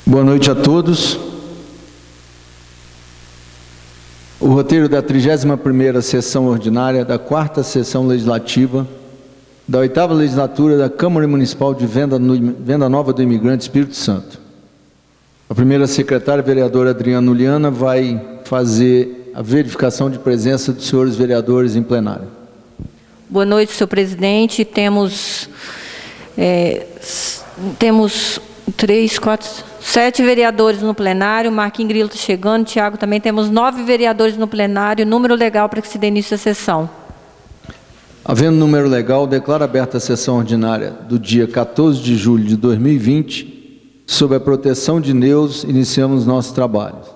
Boa noite a todos. O roteiro da 31ª sessão ordinária da 4ª sessão legislativa da 8ª legislatura da Câmara Municipal de Venda Nova do Imigrante Espírito Santo. A primeira secretária, vereadora Adriana Uliana, vai fazer a verificação de presença dos senhores vereadores em plenário. Boa noite, senhor presidente. Temos 7 vereadores no plenário. Marquinhos Grilo está chegando, Tiago também. Temos 9 vereadores no plenário. Número legal para que se dê início à sessão. Havendo número legal, declaro aberta a sessão ordinária do dia 14 de julho de 2020. Sob a proteção de Deus, iniciamos nossos trabalhos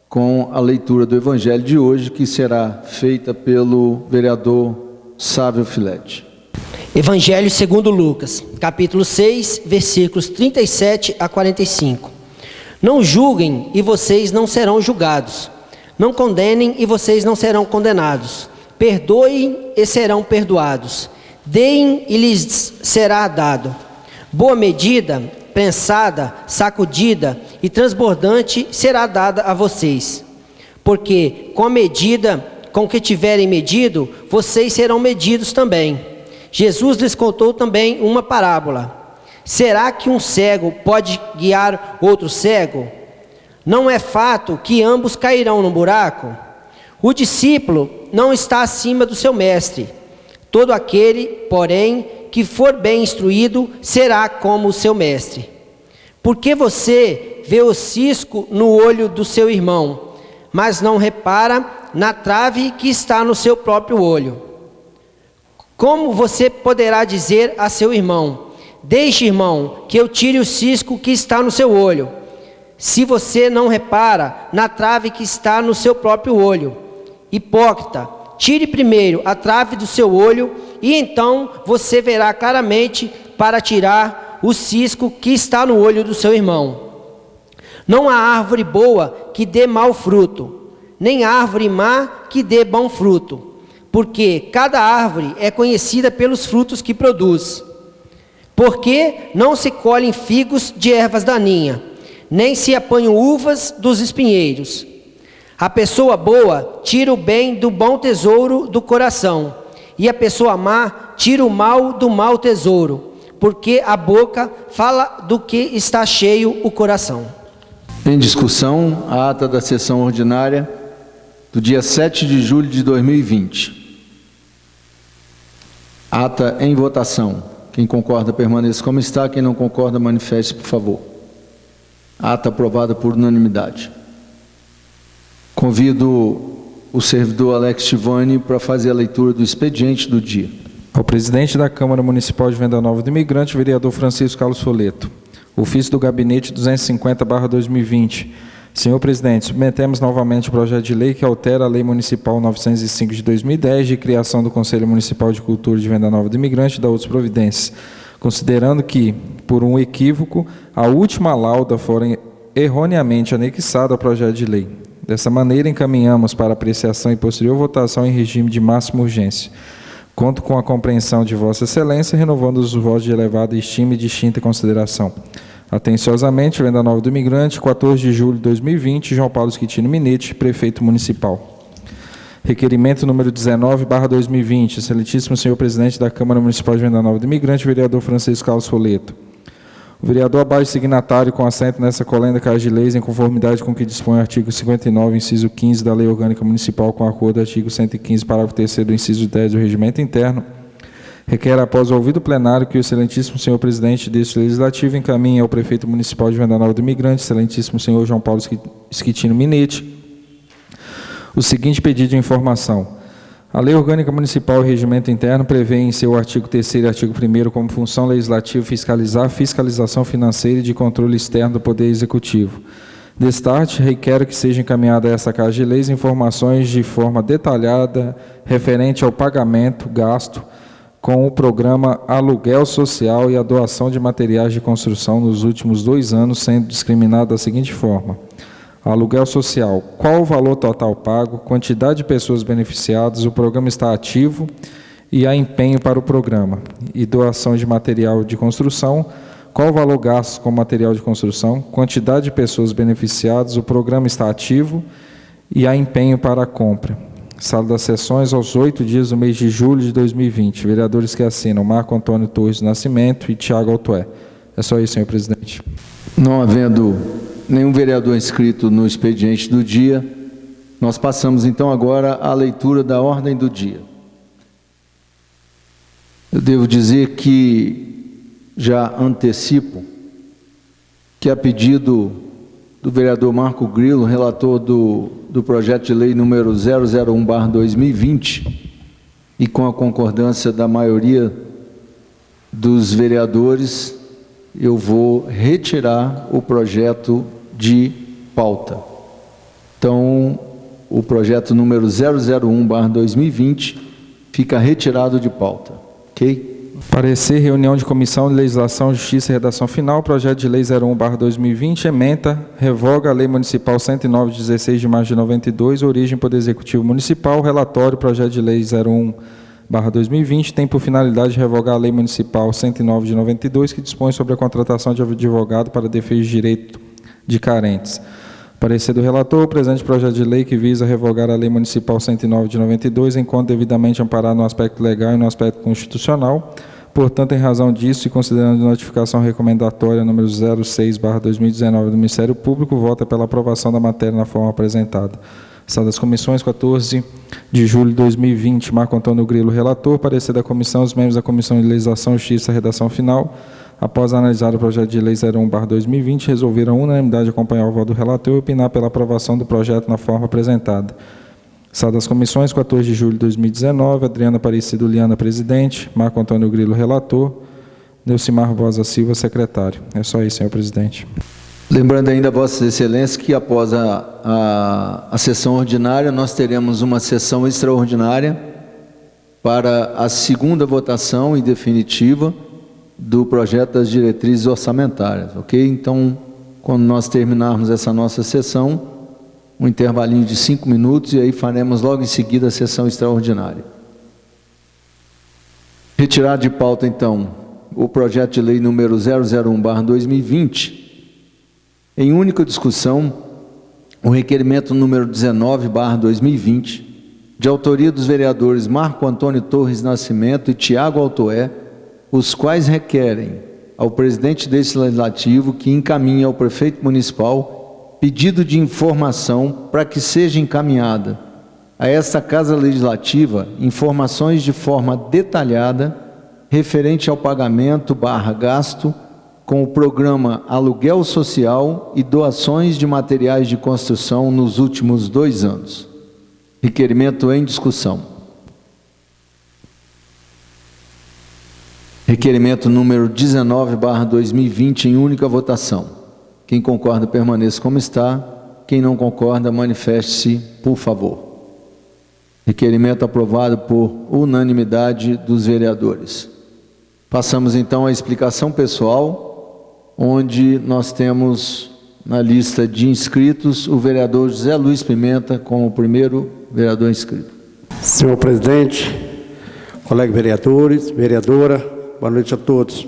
com a leitura do Evangelho de hoje, que será feita pelo vereador Sávio Filete. Evangelho segundo Lucas, capítulo 6, versículos 37 a 45. Não julguem e vocês não serão julgados. Não condenem e vocês não serão condenados. Perdoem e serão perdoados. Deem e lhes será dado. Boa medida, prensada, sacudida e transbordante será dada a vocês. Porque com a medida com que tiverem medido, vocês serão medidos também. Jesus lhes contou também uma parábola. Será que um cego pode guiar outro cego? Não é fato que ambos cairão no buraco? O discípulo não está acima do seu mestre. Todo aquele, porém, que for bem instruído, será como o seu mestre. Por que você vê o cisco no olho do seu irmão, mas não repara na trave que está no seu próprio olho? Como você poderá dizer a seu irmão: deixe, irmão, que eu tire o cisco que está no seu olho, se você não repara na trave que está no seu próprio olho? Hipócrita, tire primeiro a trave do seu olho, e então você verá claramente para tirar o cisco que está no olho do seu irmão. Não há árvore boa que dê mau fruto, nem árvore má que dê bom fruto, porque cada árvore é conhecida pelos frutos que produz. Porque não se colhem figos de ervas daninhas, nem se apanham uvas dos espinheiros. A pessoa boa tira o bem do bom tesouro do coração, e a pessoa má tira o mal do mau tesouro, porque a boca fala do que está cheio o coração. Em discussão, a ata da sessão ordinária do dia 7 de julho de 2020. Ata em votação. Quem concorda, permaneça como está. Quem não concorda, manifeste, por favor. Ata aprovada por unanimidade. Convido o servidor Alex Tivani para fazer a leitura do expediente do dia. Ao presidente da Câmara Municipal de Venda Nova do Imigrante, vereador Francisco Carlos Foleto. Ofício do Gabinete 250/2020. Senhor presidente, submetemos novamente o projeto de lei que altera a Lei Municipal 905 de 2010 de criação do Conselho Municipal de Cultura de Venda Nova do Imigrante e da outras providências, considerando que, por um equívoco, a última lauda fora erroneamente anexada ao projeto de lei. Dessa maneira, encaminhamos para apreciação e posterior votação em regime de máxima urgência. Conto com a compreensão de Vossa Excelência, renovando os votos de elevada estima e distinta consideração. Atenciosamente, Venda Nova do Imigrante, 14 de julho de 2020, João Paulo Schettino Minetti, Prefeito Municipal. Requerimento número 19/2020, Excelentíssimo Senhor Presidente da Câmara Municipal de Venda Nova do Imigrante, vereador Francisco Carlos Foleto. O vereador abaixo signatário com assento nessa colenda Casa de Leis, em conformidade com o que dispõe o artigo 59, inciso 15 da Lei Orgânica Municipal, com acordo do artigo 115, parágrafo 3º do inciso 10 do Regimento Interno, requer, após o ouvido plenário, que o Excelentíssimo Senhor Presidente deste Legislativo encaminhe ao Prefeito Municipal de Venda Nova do Imigrante, Excelentíssimo Senhor João Paulo Schettino Minetti, o seguinte pedido de informação. A Lei Orgânica Municipal e Regimento Interno prevê em seu artigo 3º e artigo 1º como função legislativa fiscalizar a fiscalização financeira e de controle externo do Poder Executivo. Destarte, requero que seja encaminhada a essa Casa de Leis informações de forma detalhada referente ao pagamento, gasto, com o programa Aluguel Social e a doação de materiais de construção nos últimos 2 anos, sendo discriminado da seguinte forma. Aluguel social, qual o valor total pago, quantidade de pessoas beneficiadas, o programa está ativo e há empenho para o programa. E doação de material de construção, qual o valor gasto com material de construção, quantidade de pessoas beneficiadas, o programa está ativo e há empenho para a compra. Sala das sessões aos 8 dias do mês de julho de 2020. Vereadores que assinam Marco Antônio Torres do Nascimento e Tiago Altoé. É só isso, senhor presidente. Não havendo nenhum vereador inscrito no expediente do dia, nós passamos então agora à leitura da ordem do dia. Eu devo dizer que já antecipo que a pedido do vereador Marco Grilo, relator do projeto de lei número 001/2020, e com a concordância da maioria dos vereadores, eu vou retirar o projeto de pauta. Então, o projeto número 001/2020 fica retirado de pauta, ok? Parecer, reunião de Comissão de Legislação, Justiça e Redação Final, projeto de lei 01/2020, ementa, revoga a Lei Municipal 109, de 16 de março de 92, origem Poder Executivo Municipal. Relatório, projeto de lei 01/2020, tem por finalidade revogar a Lei Municipal 109 de 92, que dispõe sobre a contratação de advogado para defesa de direito de carentes. Parecer do relator, o presente projeto de lei que visa revogar a Lei Municipal 109 de 92, enquanto devidamente amparado no aspecto legal e no aspecto constitucional. Portanto, em razão disso e considerando a notificação recomendatória número 06/2019 do Ministério Público, vota pela aprovação da matéria na forma apresentada. Sala das Comissões, 14 de julho de 2020, Marco Antônio Grilo, relator. Parecer da comissão, os membros da Comissão de Legislação, Justiça e Redação Final, após analisar o projeto de lei 01/2020, resolveram unanimidade acompanhar o voto do relator e opinar pela aprovação do projeto na forma apresentada. Sala das Comissões, 14 de julho de 2019, Adriana Aparecido Liana, presidente, Marco Antônio Grilo, relator, Neucimar Rosa Silva, secretário. É só isso, senhor presidente. Lembrando ainda a Vossa Excelência que após a sessão ordinária, nós teremos uma sessão extraordinária para a segunda votação e definitiva do projeto das diretrizes orçamentárias, ok? Então, quando nós terminarmos essa nossa sessão, um intervalinho de 5 minutos e aí faremos logo em seguida a sessão extraordinária. Retirar de pauta, então, o projeto de lei número 001/2020, em única discussão, o requerimento número 19/2020, de autoria dos vereadores Marco Antônio Torres Nascimento e Tiago Altoé, os quais requerem ao presidente deste legislativo que encaminhe ao prefeito municipal pedido de informação para que seja encaminhada a esta Casa Legislativa informações de forma detalhada referente ao pagamento/gasto com o programa Aluguel Social e doações de materiais de construção nos últimos 2 anos. Requerimento em discussão. Requerimento número 19/2020 em única votação. Quem concorda, permaneça como está. Quem não concorda, manifeste-se, por favor. Requerimento aprovado por unanimidade dos vereadores. Passamos então à explicação pessoal, onde nós temos na lista de inscritos o vereador José Luiz Pimenta como o primeiro vereador inscrito. Senhor presidente, colegas vereadores, vereadora, boa noite a todos.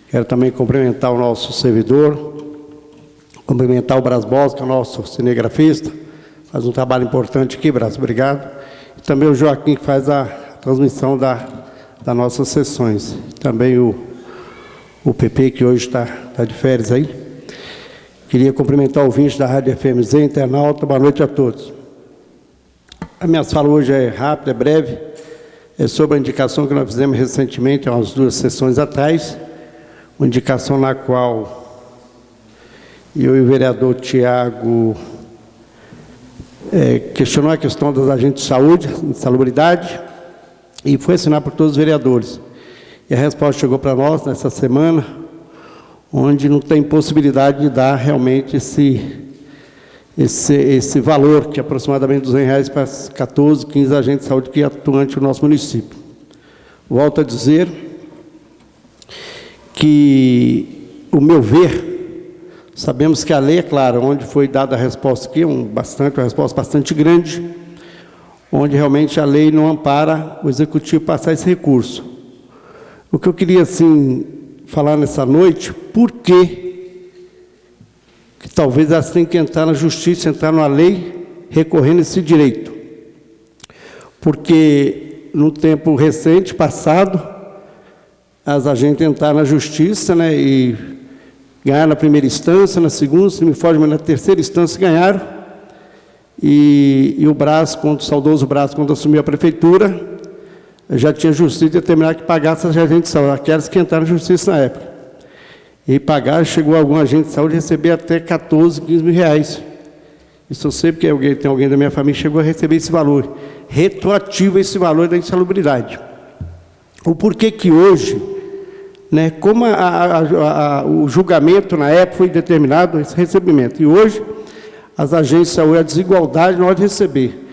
Quero também cumprimentar o nosso servidor, cumprimentar o Bras Bosa, que é o nosso cinegrafista, faz um trabalho importante aqui, Bras, obrigado. E também o Joaquim, que faz a transmissão das nossas sessões. Também o PP, que hoje está de férias aí. Queria cumprimentar o ouvinte da Rádio FMZ, internauta, boa noite a todos. A minha fala hoje é rápida, é breve, é sobre a indicação que nós fizemos recentemente, há umas 2 sessões atrás, uma indicação na qual eu e o vereador Tiago questionou a questão dos agentes de saúde, insalubridade, e foi assinado por todos os vereadores. E a resposta chegou para nós nessa semana, onde não tem possibilidade de dar realmente esse valor, que é aproximadamente R$200 para 14, 15 agentes de saúde que atuam no nosso município. Volto a dizer que, o meu ver, sabemos que a lei, é claro, onde foi dada a resposta aqui, uma resposta bastante grande, onde realmente a lei não ampara o executivo passar esse recurso. O que eu queria, assim, falar nessa noite por que talvez elas tenham que entrar na justiça, entrar numa lei, recorrendo esse direito. Porque no tempo recente, passado, as agentes entraram na justiça, né, e ganharam na primeira instância, na segunda, se me foge, mas na terceira instância ganharam. E o Brás, o saudoso Brás, quando assumiu a prefeitura, já tinha justiça de determinar que pagasse as agentes de saúde, aquelas que entraram na justiça na época. E pagaram, chegou algum agente de saúde a receber até 14, 15 mil reais. Isso eu sei porque tem alguém da minha família que chegou a receber esse valor. Retroativo esse valor da insalubridade. O porquê que hoje, né, como o julgamento na época foi determinado esse recebimento, e hoje as agências de saúde, a desigualdade na hora de receber.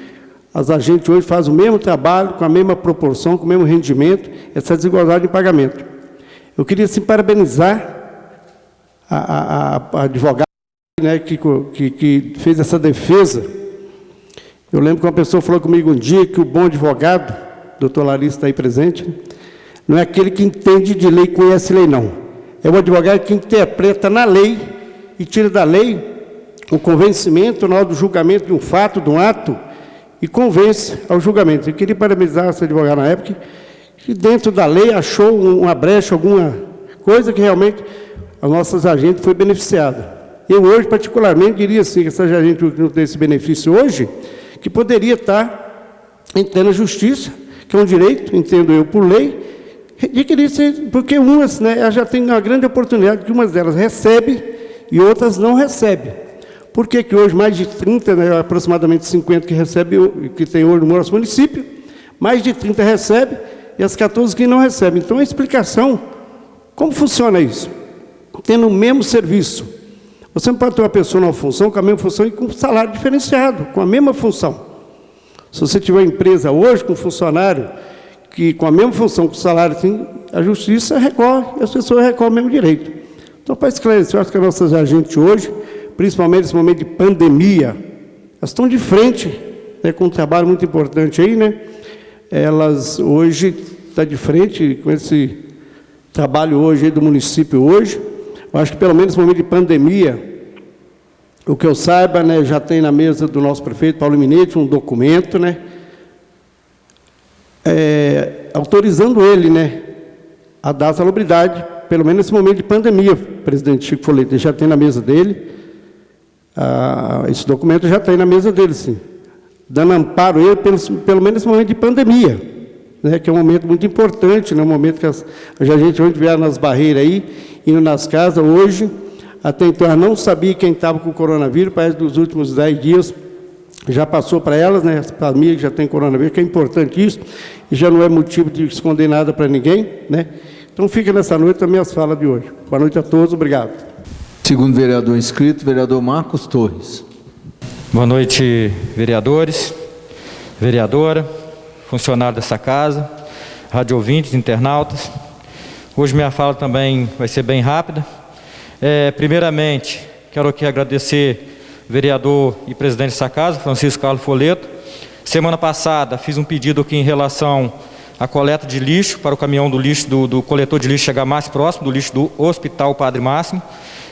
As agentes hoje fazem o mesmo trabalho, com a mesma proporção, com o mesmo rendimento, essa desigualdade de pagamento. Eu queria, assim, parabenizar a advogada, né, que fez essa defesa. Eu lembro que uma pessoa falou comigo um dia que o bom advogado, doutor Larissa está aí presente, não é aquele que entende de lei e conhece lei, não. É o advogado que interpreta na lei e tira da lei o convencimento na hora do julgamento de um fato, de um ato, e convence ao julgamento. Eu queria parabenizar essa advogada na época, que dentro da lei achou uma brecha, alguma coisa que realmente as nossas agentes foi beneficiada. Eu hoje, particularmente, diria assim, que essas agentes que não têm esse benefício hoje, que poderia estar entrando na justiça, que é um direito, entendo eu, por lei, de querer ser, porque umas, né, elas já têm uma grande oportunidade, que umas delas recebem e outras não recebem. Por que que hoje mais de 30, né, aproximadamente 50 que recebem, que tem hoje no nosso município, mais de 30 recebem e as 14 que não recebem? Então, a explicação, como funciona isso? Tendo o mesmo serviço. Você não pode ter uma pessoa numa função com a mesma função e com salário diferenciado, com a mesma função. Se você tiver uma empresa hoje com funcionário que com a mesma função, com salário, assim, a justiça recorre e as pessoas recorrem o mesmo direito. Então, para esclarecer, eu acho que as nossas agentes hoje, principalmente nesse momento de pandemia, elas estão de frente, né, com um trabalho muito importante aí, né? Elas hoje estão de frente com esse trabalho hoje aí do município hoje. Eu acho que pelo menos no momento de pandemia, o que eu saiba, né, já tem na mesa do nosso prefeito Paulo Minetti um documento, né, autorizando ele, né, a dar salubridade, pelo menos nesse momento de pandemia. O presidente Chico Folete já tem na mesa dele, esse documento já tem na mesa dele, sim, dando amparo a ele, pelo menos nesse momento de pandemia, né, que é um momento muito importante, né, um momento que a gente hoje vê nas barreiras aí, indo nas casas. Hoje, até então, ela não sabia quem estava com o coronavírus, parece que dos últimos 10 dias já passou para elas, né, as famílias que já têm coronavírus, que é importante isso, e já não é motivo de esconder nada para ninguém, né? Então, fica nessa noite também as falas de hoje. Boa noite a todos, obrigado. Segundo vereador inscrito, vereador Marcos Torres. Boa noite, vereadores, vereadora, funcionário dessa casa, rádio ouvintes, internautas. Hoje minha fala também vai ser bem rápida. Primeiramente, quero aqui agradecer o vereador e presidente dessa casa, Francisco Carlos Folleto. Semana passada fiz um pedido aqui em relação à coleta de lixo, para o caminhão do lixo, do coletor de lixo chegar mais próximo do lixo do Hospital Padre Máximo.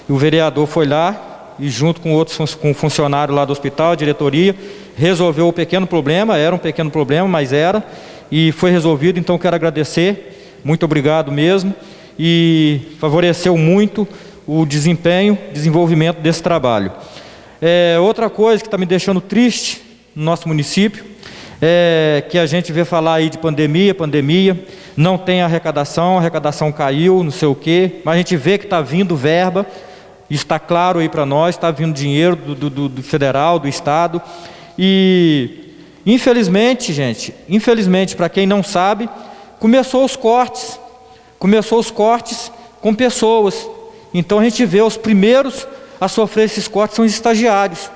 E o vereador foi lá e, junto com outros, com funcionário lá do hospital, a diretoria, resolveu o pequeno problema. Era um pequeno problema, mas era, e foi resolvido. Então, quero agradecer, muito obrigado mesmo, e favoreceu muito o desenvolvimento desse trabalho. Outra coisa que está me deixando triste no nosso município é que a gente vê falar aí de pandemia, não tem arrecadação, a arrecadação caiu, não sei o quê, mas a gente vê que está vindo verba, está claro aí para nós, está vindo dinheiro do federal, do estado, e infelizmente, gente, para quem não sabe, começou os cortes com pessoas. Então a gente vê os primeiros a sofrer esses cortes são os estagiários,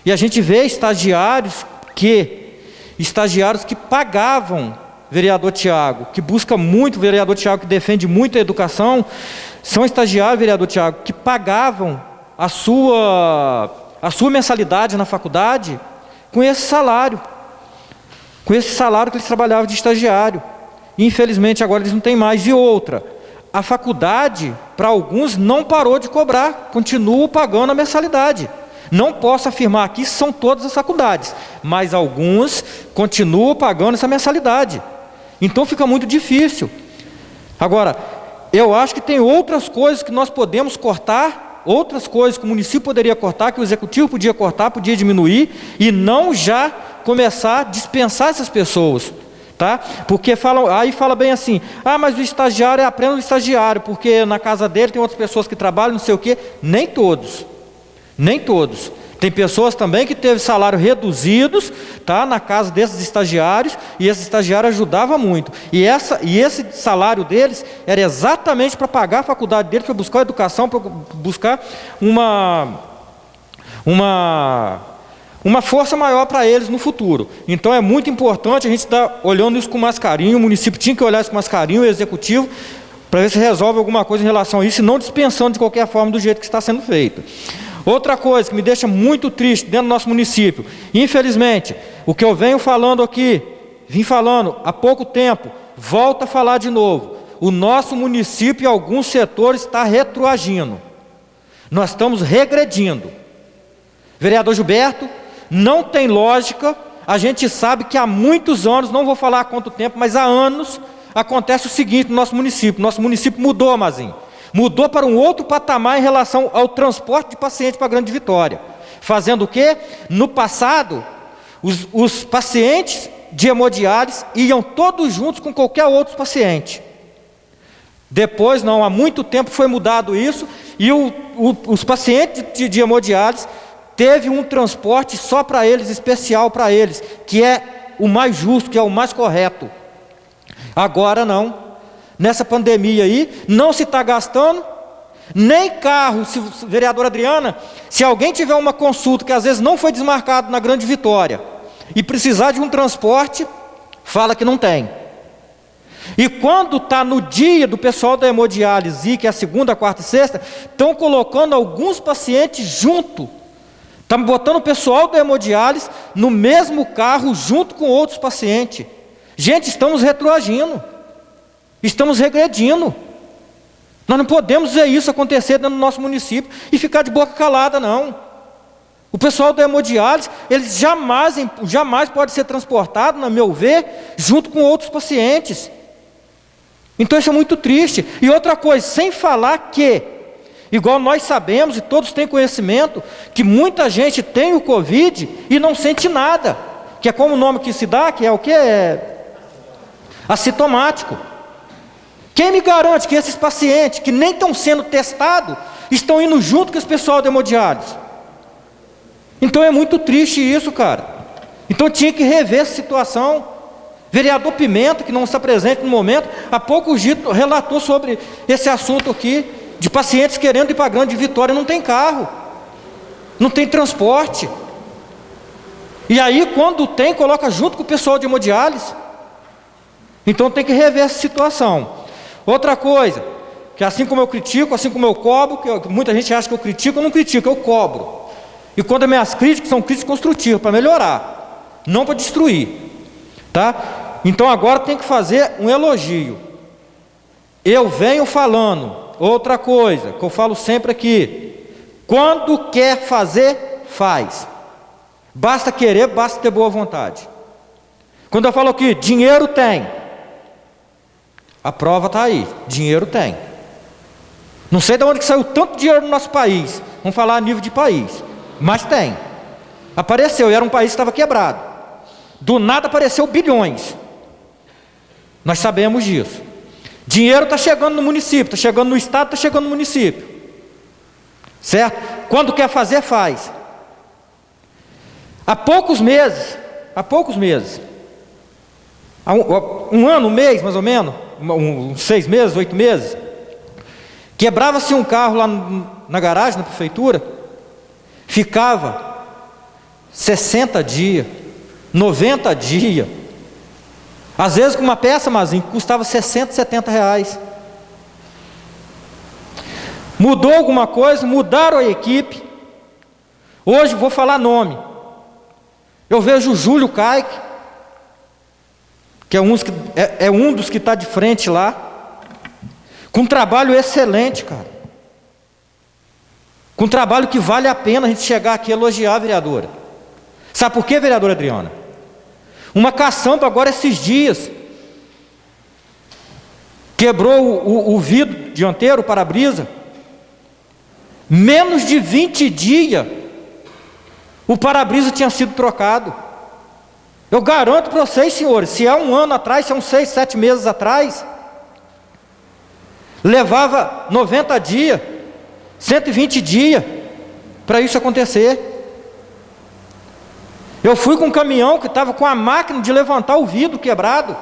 e a gente vê estagiários que pagavam vereador Tiago, que busca muito, vereador Tiago, que defende muito a educação. São estagiários, vereador Tiago, que pagavam a sua mensalidade na faculdade com esse salário que eles trabalhavam de estagiário. E, infelizmente, agora eles não têm mais. E outra, a faculdade, para alguns, não parou de cobrar, continua pagando a mensalidade. Não posso afirmar aqui se são todas as faculdades, mas alguns continuam pagando essa mensalidade. Então fica muito difícil. Agora, eu acho que tem outras coisas que nós podemos cortar, outras coisas que o município poderia cortar, que o executivo podia cortar, podia diminuir, e não já começar a dispensar essas pessoas. Tá? Porque aí fala bem assim, mas o estagiário é apenas o estagiário, porque na casa dele tem outras pessoas que trabalham, não sei o quê. Nem todos. Tem pessoas também que teve salário reduzidos, tá, na casa desses estagiários, e esse estagiário ajudava muito. E esse salário deles era exatamente para pagar a faculdade deles, para buscar a educação, para buscar uma força maior para eles no futuro. Então é muito importante a gente estar olhando isso com mais carinho. O município tinha que olhar isso com mais carinho, o executivo, para ver se resolve alguma coisa em relação a isso, e não dispensando de qualquer forma do jeito que está sendo feito. Outra coisa que me deixa muito triste dentro do nosso município, infelizmente, o que eu venho falando aqui, vim falando há pouco tempo, volto a falar de novo, o nosso município em alguns setores está retroagindo. Nós estamos regredindo. Vereador Gilberto, não tem lógica, a gente sabe que há muitos anos, não vou falar há quanto tempo, mas há anos, acontece o seguinte no nosso município mudou, Mazinho, mudou para um outro patamar em relação ao transporte de pacientes para a Grande Vitória, fazendo o quê? No passado, os pacientes de hemodiálise iam todos juntos com qualquer outro paciente. Depois, não, há muito tempo foi mudado isso, e os pacientes de hemodiálise teve um transporte só para eles, especial para eles, que é o mais justo, que é o mais correto. Agora não. Nessa pandemia aí, não se está gastando, nem carro, vereadora Adriana, se alguém tiver uma consulta que às vezes não foi desmarcado na Grande Vitória, e precisar de um transporte, fala que não tem. E quando está no dia do pessoal da hemodiálise, que é a segunda, quarta e sexta, estão colocando alguns pacientes junto, estão botando o pessoal da hemodiálise no mesmo carro, junto com outros pacientes. Gente, estamos retroagindo. Estamos regredindo. Nós não podemos ver isso acontecer dentro do nosso município e ficar de boca calada, não. O pessoal da hemodiálise, eles jamais pode ser transportado, na meu ver, junto com outros pacientes. Então isso é muito triste. E outra coisa, sem falar que, igual nós sabemos e todos têm conhecimento, que muita gente tem o Covid e não sente nada, que é como o nome que se dá, que é o que? É assintomático. Quem me garante que esses pacientes que nem estão sendo testados, estão indo junto com esse pessoal da hemodiálise? Então é muito triste isso, cara. Então tinha que rever essa situação. Vereador Pimenta, que não está presente no momento, há pouco relatou sobre esse assunto aqui, de pacientes querendo ir para a Grande Vitória, não tem carro, não tem transporte. E aí quando tem, coloca junto com o pessoal de hemodiálise. Então tem que rever essa situação. Outra coisa, que assim como eu critico, assim como eu cobro, que muita gente acha que eu critico, eu não critico, eu cobro. E quando as minhas críticas são críticas construtivas, para melhorar, não para destruir. Tá? Então agora tem que fazer um elogio. Eu venho falando, outra coisa, que eu falo sempre aqui, quando quer fazer, faz. Basta querer, basta ter boa vontade. Quando eu falo aqui, dinheiro tem. A prova está aí, dinheiro tem. Não sei de onde que saiu tanto dinheiro no nosso país, vamos falar a nível de país, mas tem. Apareceu, e era um país que estava quebrado. Do nada apareceu bilhões. Nós sabemos disso. Dinheiro está chegando no município, está chegando no estado, está chegando no município. Certo? Quando quer fazer, faz. Há poucos meses, há um ano, um mês mais ou menos, uns 6 meses, 8 meses, quebrava-se um carro lá na garagem, na prefeitura, ficava 60 dias, 90 dias, às vezes com uma peça, Mazinho, que custava 60, 70 reais. Mudou alguma coisa, mudaram a equipe. Hoje vou falar nome. Eu vejo o Júlio Caique, que é um dos que está de frente lá, Com um trabalho excelente, cara. Com um trabalho que vale a pena a gente chegar aqui e elogiar a vereadora. Sabe por quê, vereadora Adriana? Uma caçamba agora esses dias quebrou o vidro dianteiro, o para-brisa. Menos de 20 dias o para-brisa tinha sido trocado. Eu garanto para vocês, senhores, se é um ano atrás, se é uns 6, 7 meses atrás, levava 90 dias, 120 dias para isso acontecer. Eu fui com um caminhão que estava com a máquina de levantar o vidro quebrado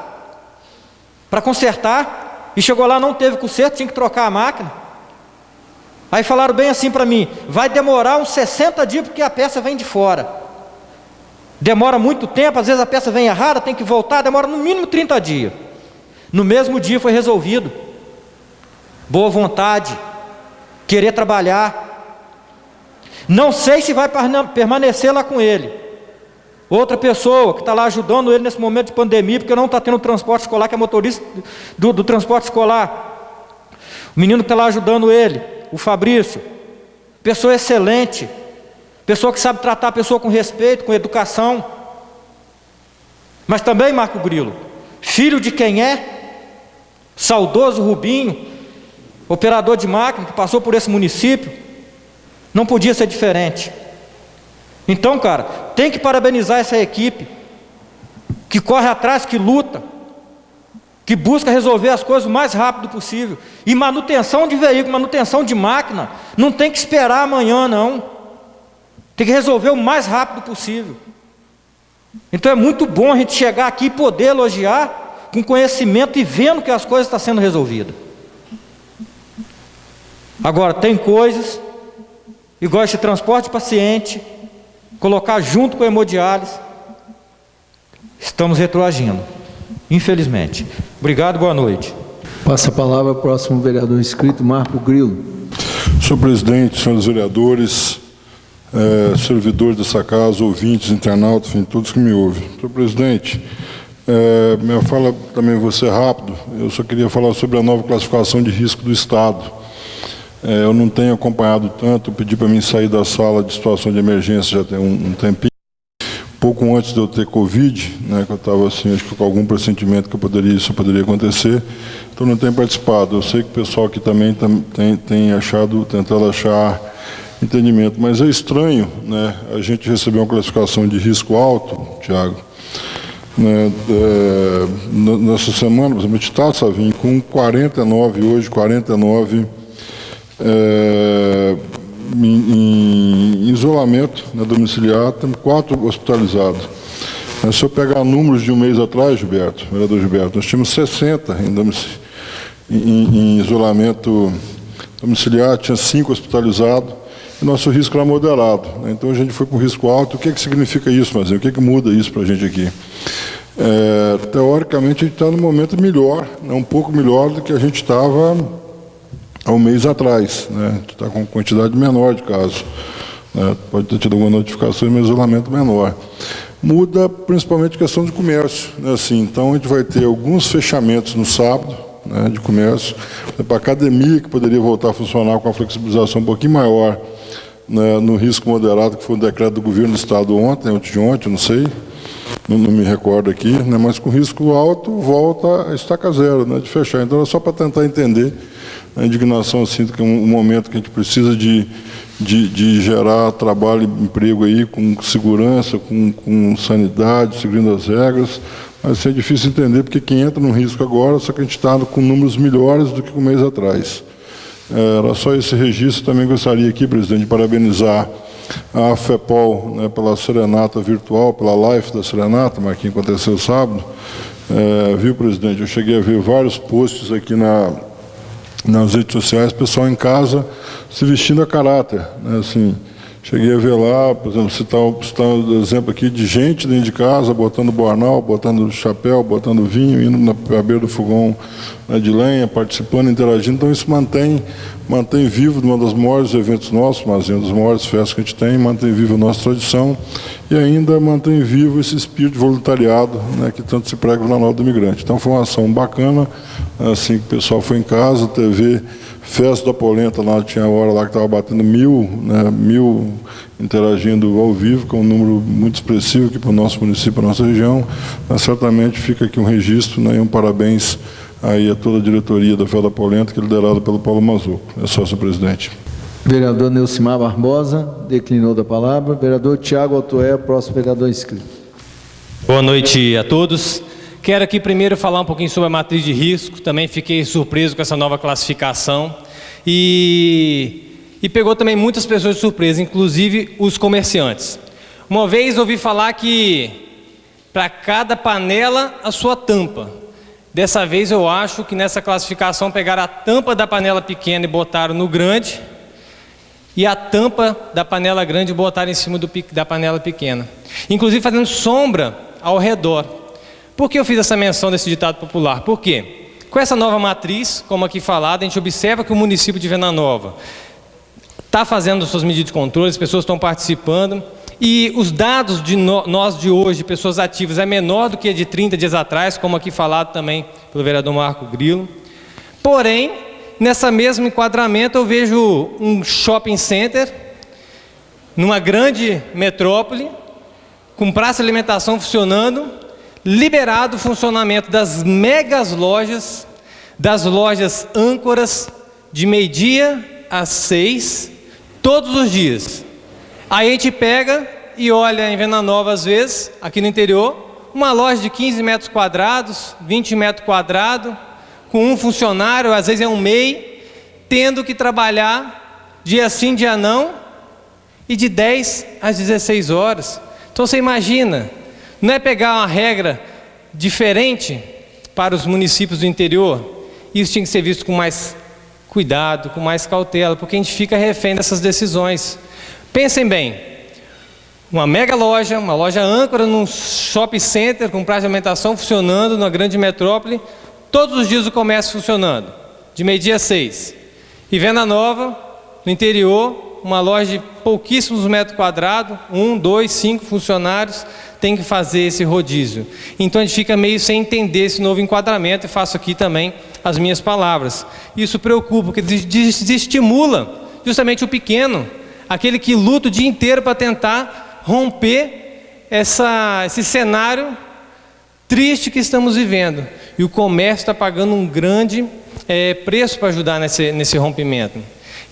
para consertar, e chegou lá, não teve conserto, tinha que trocar a máquina. Aí falaram bem assim para mim: vai demorar uns 60 dias porque a peça vem de fora. Demora muito tempo, às vezes a peça vem errada, tem que voltar, demora no mínimo 30 dias. No mesmo dia foi resolvido. Boa vontade, querer trabalhar. Não sei se vai permanecer lá com ele. Outra pessoa que está lá ajudando ele nesse momento de pandemia, porque não está tendo transporte escolar, que é motorista do transporte escolar. O menino que está lá ajudando ele, o Fabrício, pessoa excelente, pessoa que sabe tratar a pessoa com respeito, com educação. Mas também, Marco Grilo, filho de quem é? Saudoso Rubinho, operador de máquina, que passou por esse município. Não podia ser diferente. Então, cara, tem que parabenizar essa equipe, que corre atrás, que luta, que busca resolver as coisas o mais rápido possível. E manutenção de veículo, manutenção de máquina, não tem que esperar amanhã, não. Tem que resolver o mais rápido possível. Então é muito bom a gente chegar aqui e poder elogiar com conhecimento e vendo que as coisas estão sendo resolvidas. Agora, tem coisas, igual esse transporte de paciente, colocar junto com a hemodiálise, estamos retroagindo, infelizmente. Obrigado, boa noite. Passa a palavra ao próximo vereador inscrito, Marco Grilo. Senhor presidente, senhores vereadores, servidores dessa casa, ouvintes, internautas, enfim, todos que me ouvem. Senhor presidente, minha fala também vai ser rápido. Eu só queria falar sobre a nova classificação de risco do Estado. Eu não tenho acompanhado tanto, pedi para mim sair da sala de situação de emergência já tem um tempinho, pouco antes de eu ter Covid, né, que eu estava assim, acho que com algum pressentimento que isso poderia acontecer, então não tenho participado. Eu sei que o pessoal aqui também tem tentado achar entendimento, mas é estranho, né, a gente receber uma classificação de risco alto, Tiago, né, nessa semana, por exemplo, a gente está, Savim, com 49 hoje, 49 em isolamento, né, domiciliar, temos 4 hospitalizados. Se eu pegar números de um mês atrás, vereador Gilberto, nós tínhamos 60 em isolamento domiciliar, tinha 5 hospitalizados, e nosso risco era moderado, né? Então a gente foi com risco alto. O que significa isso, Mazinho? O que muda isso para a gente aqui? Teoricamente, a gente está num momento melhor, né, um pouco melhor do que a gente estava há um mês atrás, né? A gente está com quantidade menor de casos, né? Pode ter tido alguma notificação, mas isolamento menor. Muda principalmente a questão de comércio, né? Assim, então a gente vai ter alguns fechamentos no sábado, né, de comércio, para a academia, que poderia voltar a funcionar com a flexibilização um pouquinho maior, né, no risco moderado, que foi um decreto do governo do Estado ontem, ou de ontem, não sei, não me recordo aqui, né, mas com risco alto volta a estaca zero, né, de fechar. Então é só para tentar entender a indignação, assim, que é um momento que a gente precisa de gerar trabalho e emprego aí com segurança, com sanidade, seguindo as regras, mas é difícil entender porque quem entra no risco agora, só que a gente está com números melhores do que um mês atrás. Era só esse registro. Também gostaria aqui, presidente, de parabenizar a FEPOL, né, pela serenata virtual, pela live da serenata, mas que aconteceu sábado. Viu, presidente, eu cheguei a ver vários posts aqui nas redes sociais, pessoal em casa se vestindo a caráter, né, assim, cheguei a ver lá, por exemplo, citar um exemplo aqui de gente dentro de casa, botando bornal, botando chapéu, botando vinho, indo na beira do fogão, né, de lenha, participando, interagindo. Então isso mantém mantém vivo uma das maiores eventos nossos, mas uma das maiores festas que a gente tem, mantém viva a nossa tradição e ainda mantém vivo esse espírito de voluntariado, né, que tanto se prega na Nova do Imigrante. Então foi uma ação bacana, assim que o pessoal foi em casa, TV, festa da polenta lá, tinha hora lá que estava batendo 1000, né, 1000 interagindo ao vivo, que é um número muito expressivo aqui para o nosso município, para a nossa região. Mas certamente fica aqui um registro, né, e um parabéns aí a toda a diretoria da Festa da Polenta, que é liderada pelo Paulo Mazzuco. É só, senhor presidente. Vereador Neucimar Barbosa, declinou da palavra. Vereador Tiago Altoé, próximo vereador inscrito. Boa noite a todos. Quero aqui primeiro falar um pouquinho sobre a matriz de risco. Também fiquei surpreso com essa nova classificação. E pegou também muitas pessoas de surpresa, inclusive os comerciantes. Uma vez ouvi falar que para cada panela a sua tampa. Dessa vez eu acho que nessa classificação pegaram a tampa da panela pequena e botaram no grande, e a tampa da panela grande botaram em cima da panela pequena. Inclusive fazendo sombra ao redor. Por que eu fiz essa menção desse ditado popular? Por quê? Com essa nova matriz, como aqui falado, a gente observa que o município de Venda Nova está fazendo suas medidas de controle, as pessoas estão participando, e os dados de nós de hoje, pessoas ativas, é menor do que de 30 dias atrás, como aqui falado também pelo vereador Marco Grilo. Porém, nessa mesmo enquadramento eu vejo um shopping center, numa grande metrópole, com praça de alimentação funcionando, liberado o funcionamento das megas lojas, das lojas âncoras, de meio-dia às 6, todos os dias. Aí a gente pega e olha em Venda Nova, às vezes, aqui no interior, uma loja de 15 metros quadrados, 20 metros quadrados, com um funcionário, às vezes é um MEI, tendo que trabalhar dia sim, dia não, e de 10 às 16 horas. Então você imagina, não é pegar uma regra diferente para os municípios do interior? Isso tinha que ser visto com mais cuidado, com mais cautela, porque a gente fica refém dessas decisões. Pensem bem, uma mega loja, uma loja âncora num shopping center com praça de alimentação funcionando numa grande metrópole, todos os dias o comércio funcionando, de meio-dia a 6. E Venda Nova, no interior, uma loja de pouquíssimos metros quadrados, 1, 2, 5 funcionários, tem que fazer esse rodízio. Então a gente fica meio sem entender esse novo enquadramento, e faço aqui também as minhas palavras. Isso preocupa, porque desestimula justamente o pequeno, aquele que luta o dia inteiro para tentar romper esse cenário triste que estamos vivendo. E o comércio está pagando um grande preço para ajudar nesse rompimento.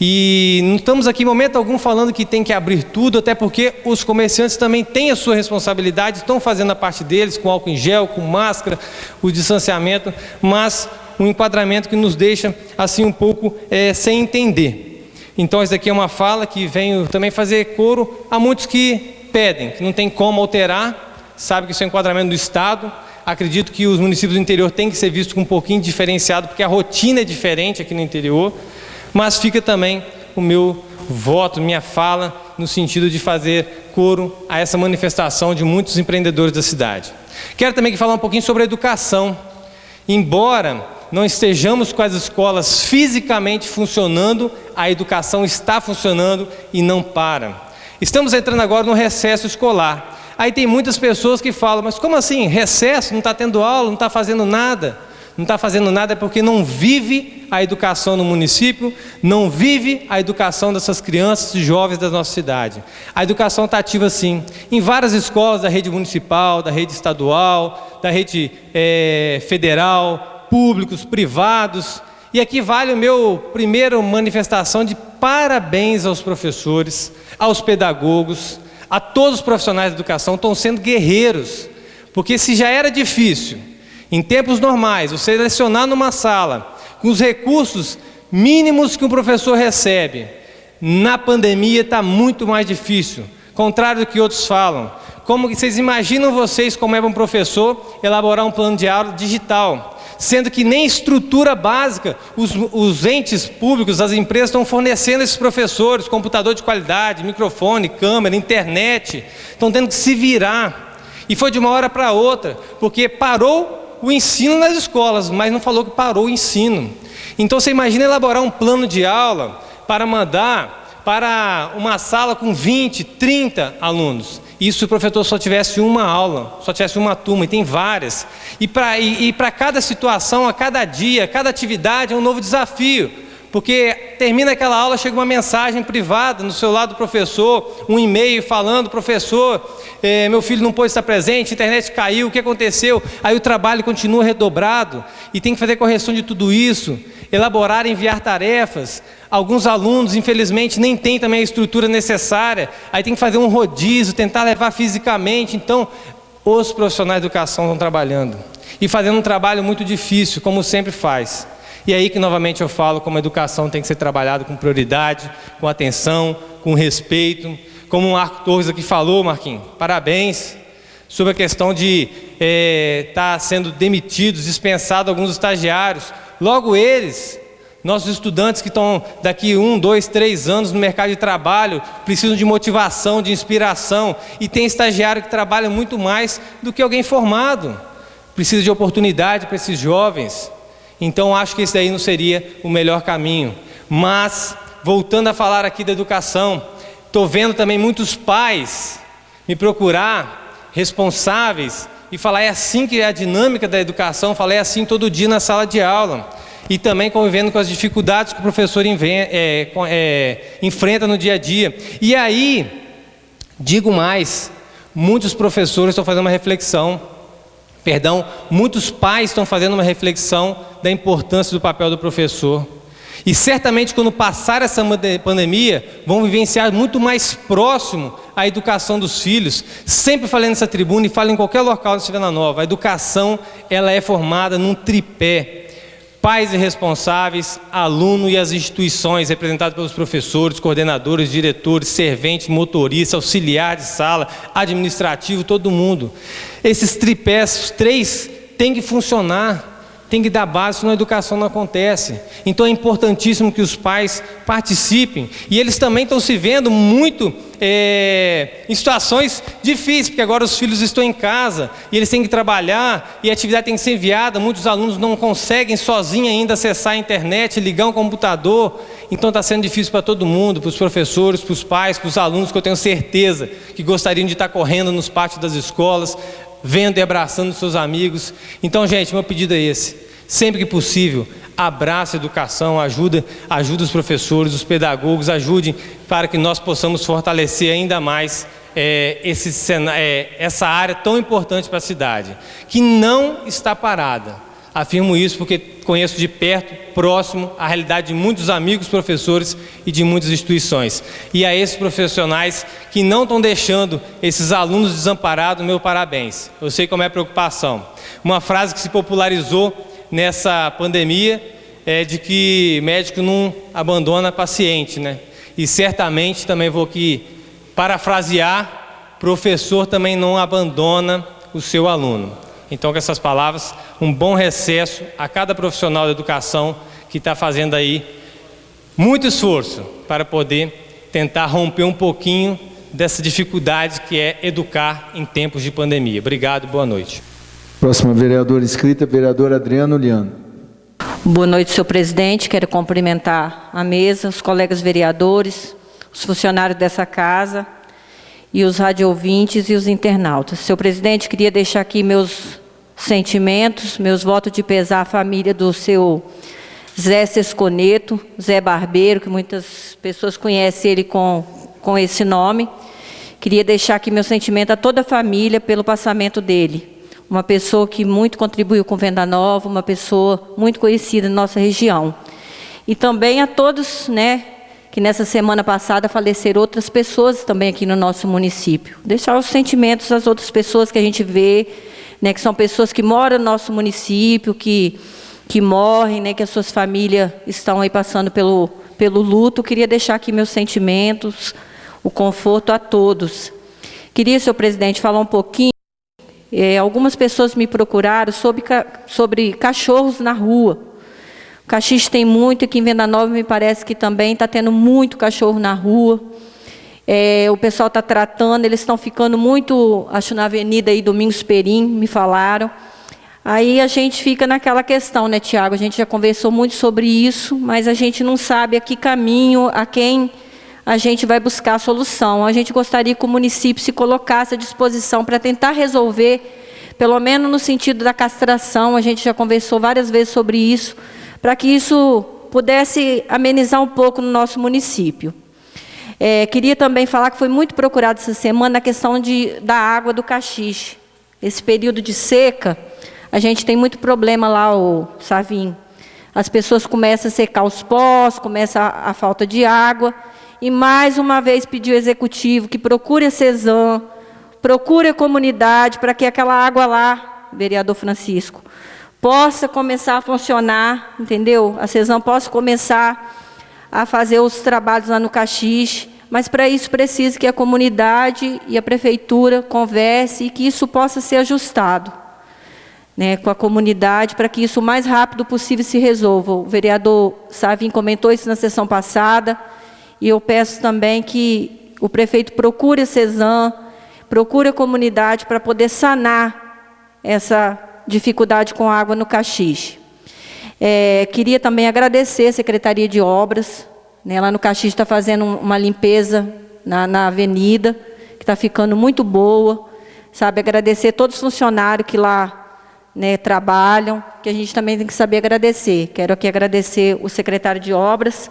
E não estamos aqui em momento algum falando que tem que abrir tudo, até porque os comerciantes também têm a sua responsabilidade, estão fazendo a parte deles, com álcool em gel, com máscara, o distanciamento, mas um enquadramento que nos deixa assim um pouco sem entender. Então essa aqui é uma fala que venho também fazer coro a muitos que pedem, que não tem como alterar, sabe que isso é um enquadramento do Estado. Acredito que os municípios do interior têm que ser vistos com um pouquinho diferenciado, porque a rotina é diferente aqui no interior, mas fica também o meu voto, minha fala, no sentido de fazer coro a essa manifestação de muitos empreendedores da cidade. Quero também falar um pouquinho sobre a educação. Embora não estejamos com as escolas fisicamente funcionando, a educação está funcionando e não para. Estamos entrando agora no recesso escolar. Aí tem muitas pessoas que falam, mas como assim, recesso, não está tendo aula, não está fazendo nada? Não está fazendo nada é porque não vive a educação no município, não vive a educação dessas crianças e jovens da nossa cidade. A educação está ativa sim, em várias escolas da rede municipal, da rede estadual, da rede federal, públicos, privados. E aqui vale o meu primeiro manifestação de parabéns aos professores, aos pedagogos, a todos os profissionais da educação. Estão sendo guerreiros, porque se já era difícil em tempos normais você lecionar numa sala com os recursos mínimos que um professor recebe, na pandemia está muito mais difícil, contrário do que outros falam. Como que vocês imaginam vocês, como é um professor, elaborar um plano de aula digital, sendo que nem estrutura básica os entes públicos, as empresas estão fornecendo esses professores, computador de qualidade, microfone, câmera, internet, estão tendo que se virar. E foi de uma hora para outra, porque parou o ensino nas escolas, mas não falou que parou o ensino. Então você imagina elaborar um plano de aula para mandar para uma sala com 20, 30 alunos. Isso se o professor só tivesse uma aula, só tivesse uma turma, e tem várias. E para cada situação, a cada dia, cada atividade é um novo desafio. Porque termina aquela aula, chega uma mensagem privada no celular do professor, um e-mail falando: professor, meu filho não pôde estar presente, a internet caiu, o que aconteceu? Aí o trabalho continua redobrado e tem que fazer correção de tudo isso, elaborar e enviar tarefas. Alguns alunos, infelizmente, nem têm também a estrutura necessária, aí tem que fazer um rodízio, tentar levar fisicamente. Então, os profissionais de educação estão trabalhando e fazendo um trabalho muito difícil, como sempre faz. E aí que novamente eu falo como a educação tem que ser trabalhada com prioridade, com atenção, com respeito. Como o Marco Torres aqui falou, Marquinhos, parabéns, sobre a questão de estar sendo demitidos, dispensados alguns estagiários. Logo eles, nossos estudantes que estão daqui 1, 2, 3 anos no mercado de trabalho, precisam de motivação, de inspiração. E tem estagiário que trabalha muito mais do que alguém formado. Precisa de oportunidade para esses jovens. Então acho que esse daí não seria o melhor caminho. Mas, voltando a falar aqui da educação, estou vendo também muitos pais me procurar, responsáveis, e falar: é assim que é a dinâmica da educação, falei assim todo dia na sala de aula. E também convivendo com as dificuldades que o professor enfrenta no dia a dia. E aí, digo mais, muitos professores estão fazendo uma reflexão, muitos pais estão fazendo uma reflexão da importância do papel do professor. E certamente quando passar essa pandemia, vão vivenciar muito mais próximo a educação dos filhos. Sempre falei nessa tribuna e falo em qualquer local de Venda Nova, a educação ela é formada num tripé: pais e responsáveis, aluno e as instituições, representadas pelos professores, coordenadores, diretores, serventes, motorista, auxiliar de sala, administrativo, todo mundo. Esses tripés, os 3, têm que funcionar, tem que dar base, senão a educação não acontece. Então é importantíssimo que os pais participem. E eles também estão se vendo muito em situações difíceis, porque agora os filhos estão em casa e eles têm que trabalhar e a atividade tem que ser enviada. Muitos alunos não conseguem sozinhos ainda acessar a internet, ligar um computador. Então está sendo difícil para todo mundo, para os professores, para os pais, para os alunos, que eu tenho certeza que gostariam de estar correndo nos pátios das escolas, vendo e abraçando seus amigos. Então, gente, meu pedido é esse: sempre que possível, abrace a educação, ajuda os professores, os pedagogos, ajudem para que nós possamos fortalecer ainda mais essa área tão importante para a cidade, que não está parada. Afirmo isso porque conheço de perto, próximo, a realidade de muitos amigos professores e de muitas instituições. E a esses profissionais que não estão deixando esses alunos desamparados, meu parabéns. Eu sei como é a preocupação. Uma frase que se popularizou nessa pandemia é de que médico não abandona paciente, né? E certamente também vou aqui parafrasear: professor também não abandona o seu aluno. Então, com essas palavras, um bom recesso a cada profissional da educação que está fazendo aí muito esforço para poder tentar romper um pouquinho dessa dificuldade que é educar em tempos de pandemia. Obrigado, boa noite. Próxima vereadora inscrita, vereador Adriano Liano. Boa noite, senhor presidente. Quero cumprimentar a mesa, os colegas vereadores, os funcionários dessa casa e os radioouvintes e os internautas. Senhor presidente, queria deixar aqui meus sentimentos, meus votos de pesar à família do seu Zé Sesconeto, Zé Barbeiro, que muitas pessoas conhecem ele com esse nome. Queria deixar aqui meu sentimento a toda a família pelo passamento dele. Uma pessoa que muito contribuiu com Venda Nova, uma pessoa muito conhecida na nossa região. E também a todos, que nessa semana passada faleceram outras pessoas também aqui no nosso município. Deixar os sentimentos às outras pessoas que a gente vê, que são pessoas que moram no nosso município, que morrem, que as suas famílias estão aí passando pelo luto. Queria deixar aqui meus sentimentos, o conforto a todos. Queria, senhor presidente, falar um pouquinho. Algumas pessoas me procuraram sobre cachorros na rua. O Caxias tem muito, aqui em Venda Nova me parece que também está tendo muito cachorro na rua. O pessoal está tratando, eles estão ficando muito, acho na avenida aí Domingos Perim, me falaram. Aí a gente fica naquela questão, né, Tiago? A gente já conversou muito sobre isso, mas a gente não sabe a que caminho, a quem a gente vai buscar a solução. A gente gostaria que o município se colocasse à disposição para tentar resolver, pelo menos no sentido da castração. A gente já conversou várias vezes sobre isso, para que isso pudesse amenizar um pouco no nosso município. Queria também falar que foi muito procurado essa semana a questão da água do Caxixe. Esse período de seca, a gente tem muito problema lá, Savim. As pessoas começam a secar os poços, começa a falta de água. E mais uma vez pediu ao Executivo que procure a CESAM, procure a comunidade, para que aquela água lá, vereador Francisco, possa começar a funcionar, entendeu? A CESAM possa começar a fazer os trabalhos lá no Caxixe, mas para isso precisa que a comunidade e a prefeitura converse e que isso possa ser ajustado, né, com a comunidade, para que isso o mais rápido possível se resolva. O vereador Savim comentou isso na sessão passada, e eu peço também que o prefeito procure a CESAM, procure a comunidade para poder sanar essa dificuldade com água no Caxixe. Queria também agradecer a Secretaria de Obras, né, lá no Caxixe está fazendo uma limpeza na avenida, que está ficando muito boa, sabe? Agradecer todos os funcionários que lá, né, trabalham, que a gente também tem que saber agradecer. Quero aqui agradecer o secretário de Obras.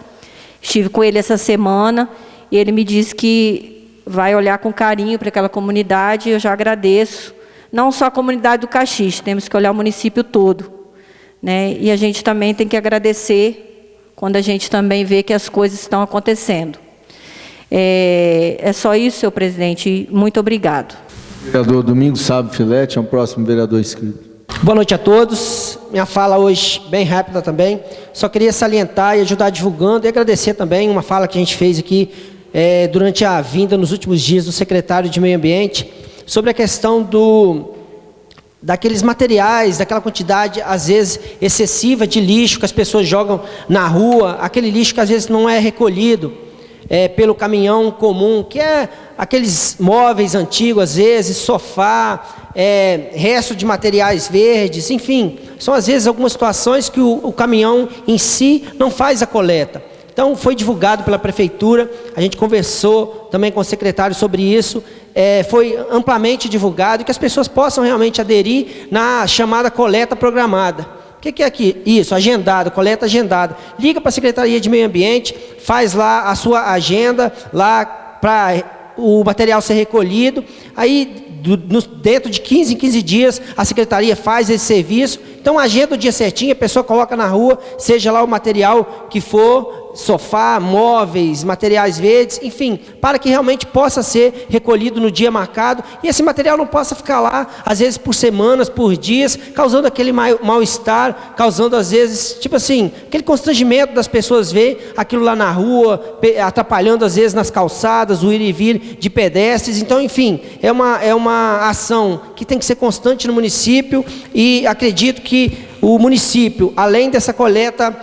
Estive com ele essa semana e ele me disse que vai olhar com carinho para aquela comunidade, e eu já agradeço. Não só a comunidade do Caxixe, temos que olhar o município todo, né? E a gente também tem que agradecer quando a gente também vê que as coisas estão acontecendo. É só isso, senhor presidente. Muito obrigado. Vereador Domingos Sávio Filete é o próximo vereador inscrito. Boa noite a todos. Minha fala hoje bem rápida também. Só queria salientar e ajudar divulgando e agradecer também uma fala que a gente fez aqui durante a vinda nos últimos dias do secretário de Meio Ambiente sobre a questão daqueles materiais, daquela quantidade às vezes excessiva de lixo que as pessoas jogam na rua, aquele lixo que às vezes não é recolhido pelo caminhão comum, que é aqueles móveis antigos, às vezes, sofá, resto de materiais verdes, enfim, são às vezes algumas situações que o caminhão em si não faz a coleta. Então, foi divulgado pela prefeitura, a gente conversou também com o secretário sobre isso, foi amplamente divulgado, que as pessoas possam realmente aderir na chamada coleta programada. O que é aqui? Isso, agendado, coleta agendada. Liga para a Secretaria de Meio Ambiente, faz lá a sua agenda, lá para o material ser recolhido, aí dentro de 15 em 15 dias a Secretaria faz esse serviço. Então agenda o dia certinho, a pessoa coloca na rua, seja lá o material que for, sofá, móveis, materiais verdes, enfim, para que realmente possa ser recolhido no dia marcado, e esse material não possa ficar lá, às vezes por semanas, por dias, causando aquele mal-estar, causando às vezes, tipo assim, aquele constrangimento das pessoas ver aquilo lá na rua, atrapalhando às vezes nas calçadas, o ir e vir de pedestres. Então, enfim, é uma ação que tem que ser constante no município, e acredito que o município, além dessa coleta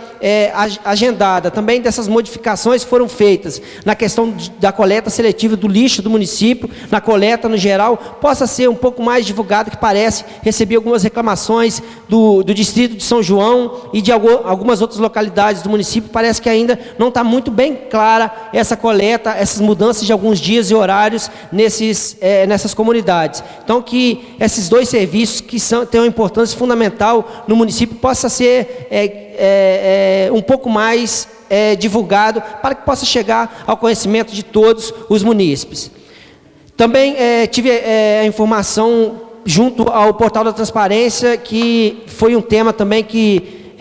agendada, também dessas modificações que foram feitas na questão da coleta seletiva do lixo do município, na coleta no geral, possa ser um pouco mais divulgado, que parece, recebi algumas reclamações do distrito de São João e de algumas outras localidades do município, parece que ainda não está muito bem clara essa coleta, essas mudanças de alguns dias e horários nessas comunidades. Então, que esses dois serviços que têm uma importância fundamental no município possa ser um pouco mais divulgado, para que possa chegar ao conhecimento de todos os munícipes. Também tive a informação junto ao Portal da Transparência, que foi um tema também que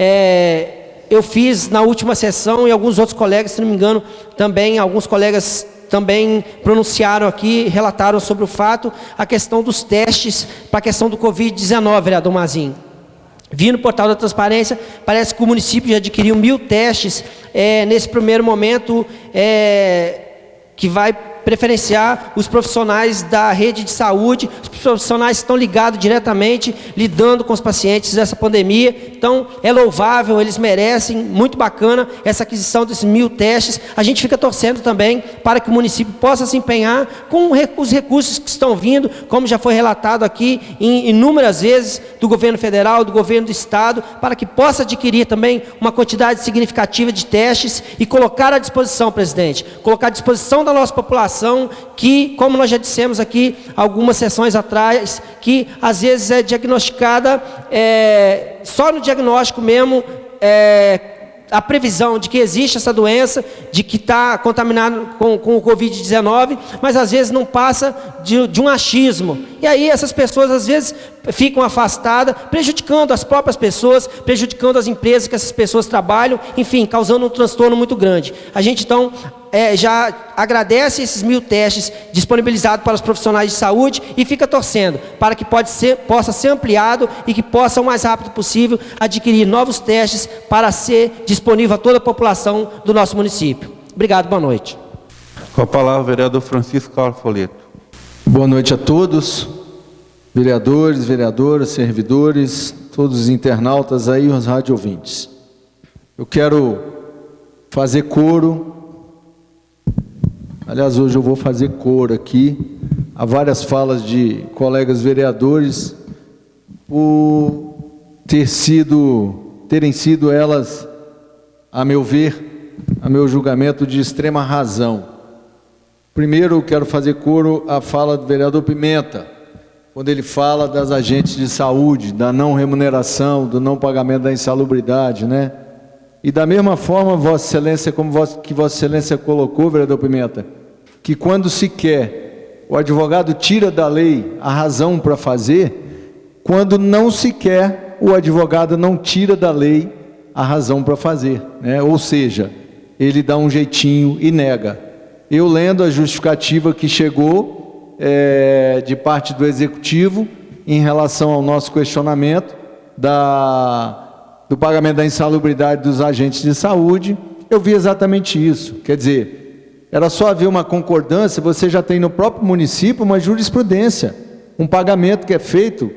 eu fiz na última sessão, e alguns outros colegas, se não me engano, também, alguns colegas também pronunciaram aqui, relataram sobre o fato, a questão dos testes para a questão do Covid-19, vereador Mazinho. Vi no Portal da Transparência, parece que o município já adquiriu 1000 testes nesse primeiro momento, que vai preferenciar os profissionais da rede de saúde, os profissionais que estão ligados diretamente, lidando com os pacientes dessa pandemia. Então, é louvável, eles merecem, muito bacana essa aquisição desses 1.000 testes. A gente fica torcendo também para que o município possa se empenhar com os recursos que estão vindo, como já foi relatado aqui em inúmeras vezes, do governo federal, do governo do estado, para que possa adquirir também uma quantidade significativa de testes e colocar à disposição, presidente, colocar à disposição da nossa população, que, como nós já dissemos aqui algumas sessões atrás, que às vezes é diagnosticada só no diagnóstico mesmo, a previsão de que existe essa doença, de que está contaminado com o Covid-19, mas às vezes não passa de um achismo. E aí essas pessoas às vezes ficam afastadas, prejudicando as próprias pessoas, prejudicando as empresas que essas pessoas trabalham, enfim, causando um transtorno muito grande. A gente então já agradece esses 1.000 testes disponibilizados para os profissionais de saúde e fica torcendo para que possa ser ampliado e que possa, o mais rápido possível, adquirir novos testes para ser disponível a toda a população do nosso município. Obrigado, boa noite. Com a palavra o vereador Francisco Carlos Folleto. Boa noite a todos, vereadores, vereadoras, servidores, todos os internautas aí, os rádio ouvintes. Eu quero fazer coro. Aliás, hoje eu vou fazer coro aqui a várias falas de colegas vereadores por terem sido elas, a meu ver, a meu julgamento, de extrema razão. Primeiro, eu quero fazer coro à fala do vereador Pimenta, quando ele fala das agentes de saúde, da não remuneração, do não pagamento da insalubridade, né? E da mesma forma, Vossa Excelência, como Vossa Excelência colocou, vereador Pimenta, que quando se quer, o advogado tira da lei a razão para fazer, quando não se quer, o advogado não tira da lei a razão para fazer, né? Ou seja, ele dá um jeitinho e nega. Eu lendo a justificativa que chegou de parte do Executivo em relação ao nosso questionamento do pagamento da insalubridade dos agentes de saúde, eu vi exatamente isso. Quer dizer, era só haver uma concordância, você já tem no próprio município uma jurisprudência, um pagamento que é feito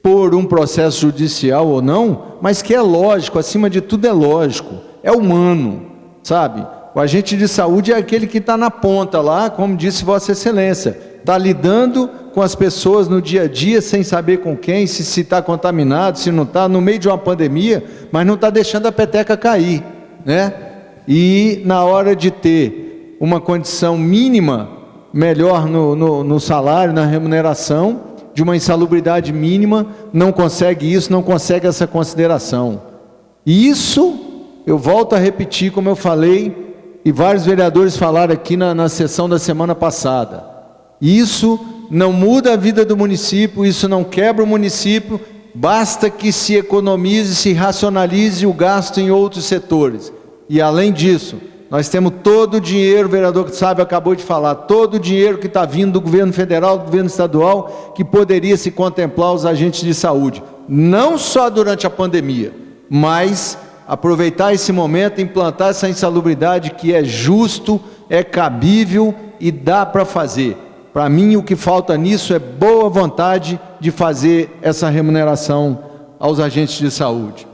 por um processo judicial ou não, mas que é lógico, acima de tudo é lógico, é humano, sabe? O agente de saúde é aquele que está na ponta lá, como disse Vossa Excelência, está lidando com as pessoas no dia a dia, sem saber com quem, se está contaminado, se não está, no meio de uma pandemia, mas não está deixando a peteca cair, né? E na hora de ter uma condição mínima, melhor no salário, na remuneração, de uma insalubridade mínima, não consegue isso, não consegue essa consideração. E isso, eu volto a repetir, como eu falei, e vários vereadores falaram aqui na sessão da semana passada. Isso não muda a vida do município, isso não quebra o município, basta que se economize, se racionalize o gasto em outros setores. E além disso, nós temos todo o dinheiro, o vereador Sábio acabou de falar, todo o dinheiro que está vindo do governo federal, do governo estadual, que poderia se contemplar os agentes de saúde. Não só durante a pandemia, mas aproveitar esse momento, implantar essa insalubridade que é justo, é cabível e dá para fazer. Para mim, o que falta nisso é boa vontade de fazer essa remuneração aos agentes de saúde.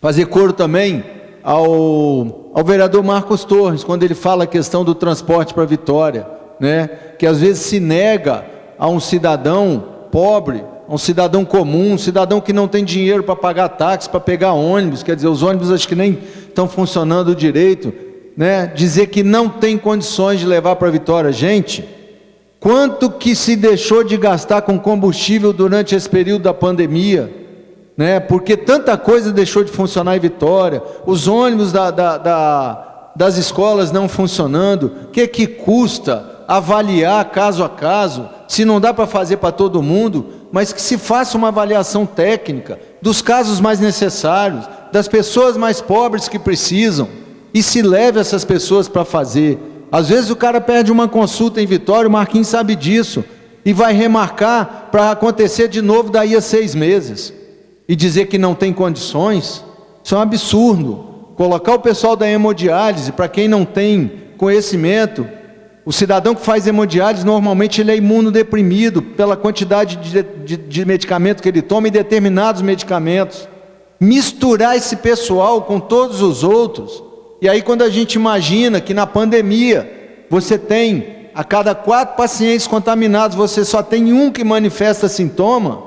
Fazer coro também ao vereador Marcos Torres, quando ele fala a questão do transporte para Vitória, né? Que às vezes se nega a um cidadão pobre, um cidadão comum, um cidadão que não tem dinheiro para pagar táxi, para pegar ônibus, quer dizer, os ônibus acho que nem estão funcionando direito, né? Dizer que não tem condições de levar para Vitória. Gente, quanto que se deixou de gastar com combustível durante esse período da pandemia, né? Porque tanta coisa deixou de funcionar em Vitória, os ônibus das escolas não funcionando, o que custa avaliar caso a caso, se não dá para fazer para todo mundo, mas que se faça uma avaliação técnica dos casos mais necessários, das pessoas mais pobres que precisam, e se leve essas pessoas para fazer. Às vezes o cara perde uma consulta em Vitória, o Marquinhos sabe disso, e vai remarcar para acontecer de novo daí a 6 meses, e dizer que não tem condições, isso é um absurdo. Colocar o pessoal da hemodiálise, para quem não tem conhecimento, O cidadão que faz hemodiálise, normalmente ele é imunodeprimido pela quantidade de medicamento que ele toma e determinados medicamentos. Misturar esse pessoal com todos os outros, e aí quando a gente imagina que na pandemia você tem, a cada 4 pacientes contaminados, você só tem um que manifesta sintoma,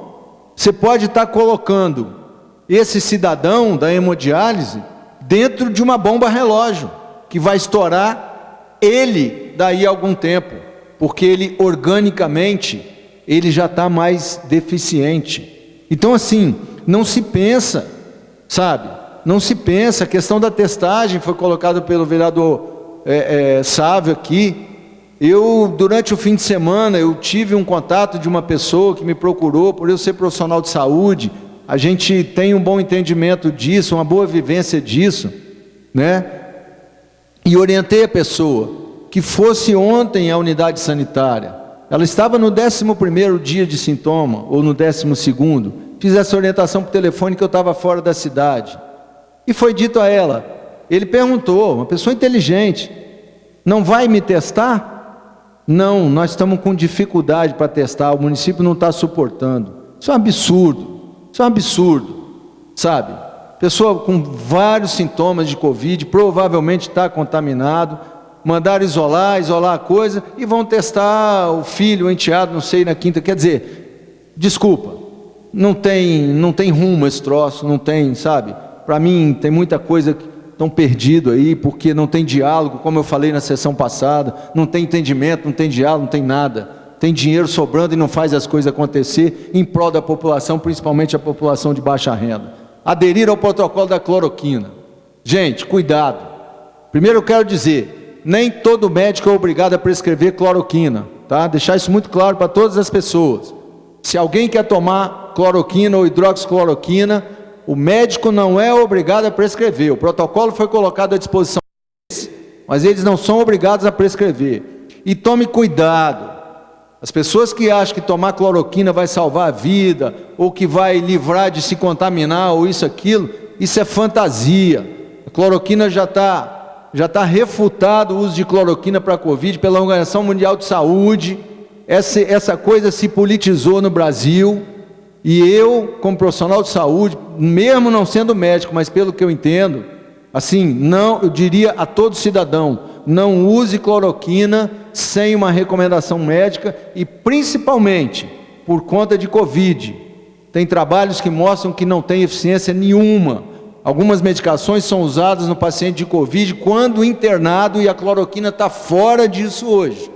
você pode estar colocando esse cidadão da hemodiálise dentro de uma bomba relógio, que vai estourar ele daí a algum tempo, porque ele organicamente, ele já está mais deficiente. Então assim, não se pensa, sabe? Não se pensa, a questão da testagem foi colocada pelo vereador Sávio aqui. Durante o fim de semana, eu tive um contato de uma pessoa que me procurou, por eu ser profissional de saúde, a gente tem um bom entendimento disso, uma boa vivência disso, né? E orientei a pessoa que fosse ontem à unidade sanitária. Ela estava no 11º dia de sintoma, ou no 12º. Fiz essa orientação por telefone que eu estava fora da cidade. E foi dito a ela, ele perguntou, uma pessoa inteligente, não vai me testar? Não, nós estamos com dificuldade para testar, o município não está suportando. Isso é um absurdo, sabe? Pessoa com vários sintomas de Covid, provavelmente está contaminado, mandaram isolar a coisa e vão testar o filho, o enteado, não sei, na quinta. Quer dizer, desculpa, não tem rumo esse troço, não tem, sabe? Para mim tem muita coisa que estão perdido aí, porque não tem diálogo, como eu falei na sessão passada, não tem entendimento, não tem diálogo, não tem nada. Tem dinheiro sobrando e não faz as coisas acontecer em prol da população, principalmente a população de baixa renda. Aderir ao protocolo da cloroquina. Gente, cuidado. Primeiro eu quero dizer, nem todo médico é obrigado a prescrever cloroquina, tá? Deixar isso muito claro para todas as pessoas. Se alguém quer tomar cloroquina ou hidroxicloroquina, o médico não é obrigado a prescrever. O protocolo foi colocado à disposição deles, mas eles não são obrigados a prescrever. E tome cuidado. As pessoas que acham que tomar cloroquina vai salvar a vida, ou que vai livrar de se contaminar, ou aquilo, isso é fantasia. A cloroquina já está refutado o uso de cloroquina para a Covid pela Organização Mundial de Saúde. Essa coisa se politizou no Brasil, e eu, como profissional de saúde, mesmo não sendo médico, mas pelo que eu entendo, assim, não, eu diria a todo cidadão, não use cloroquina sem uma recomendação médica, e principalmente por conta de Covid. Tem trabalhos que mostram que não tem eficiência nenhuma. Algumas medicações são usadas no paciente de Covid quando internado, e a cloroquina está fora disso hoje.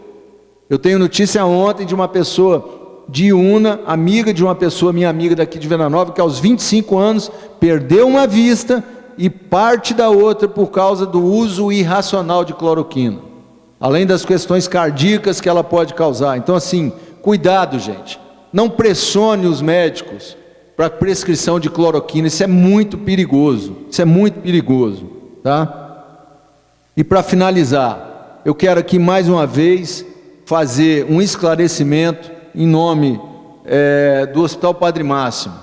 Eu tenho notícia ontem de uma pessoa de Una, amiga de uma pessoa, minha amiga daqui de Venda Nova, que aos 25 anos perdeu uma vista e parte da outra por causa do uso irracional de cloroquina, além das questões cardíacas que ela pode causar. Então assim, cuidado, gente, não pressione os médicos para prescrição de cloroquina, isso é muito perigoso, tá? E para finalizar, eu quero aqui mais uma vez fazer um esclarecimento em nome do Hospital Padre Máximo.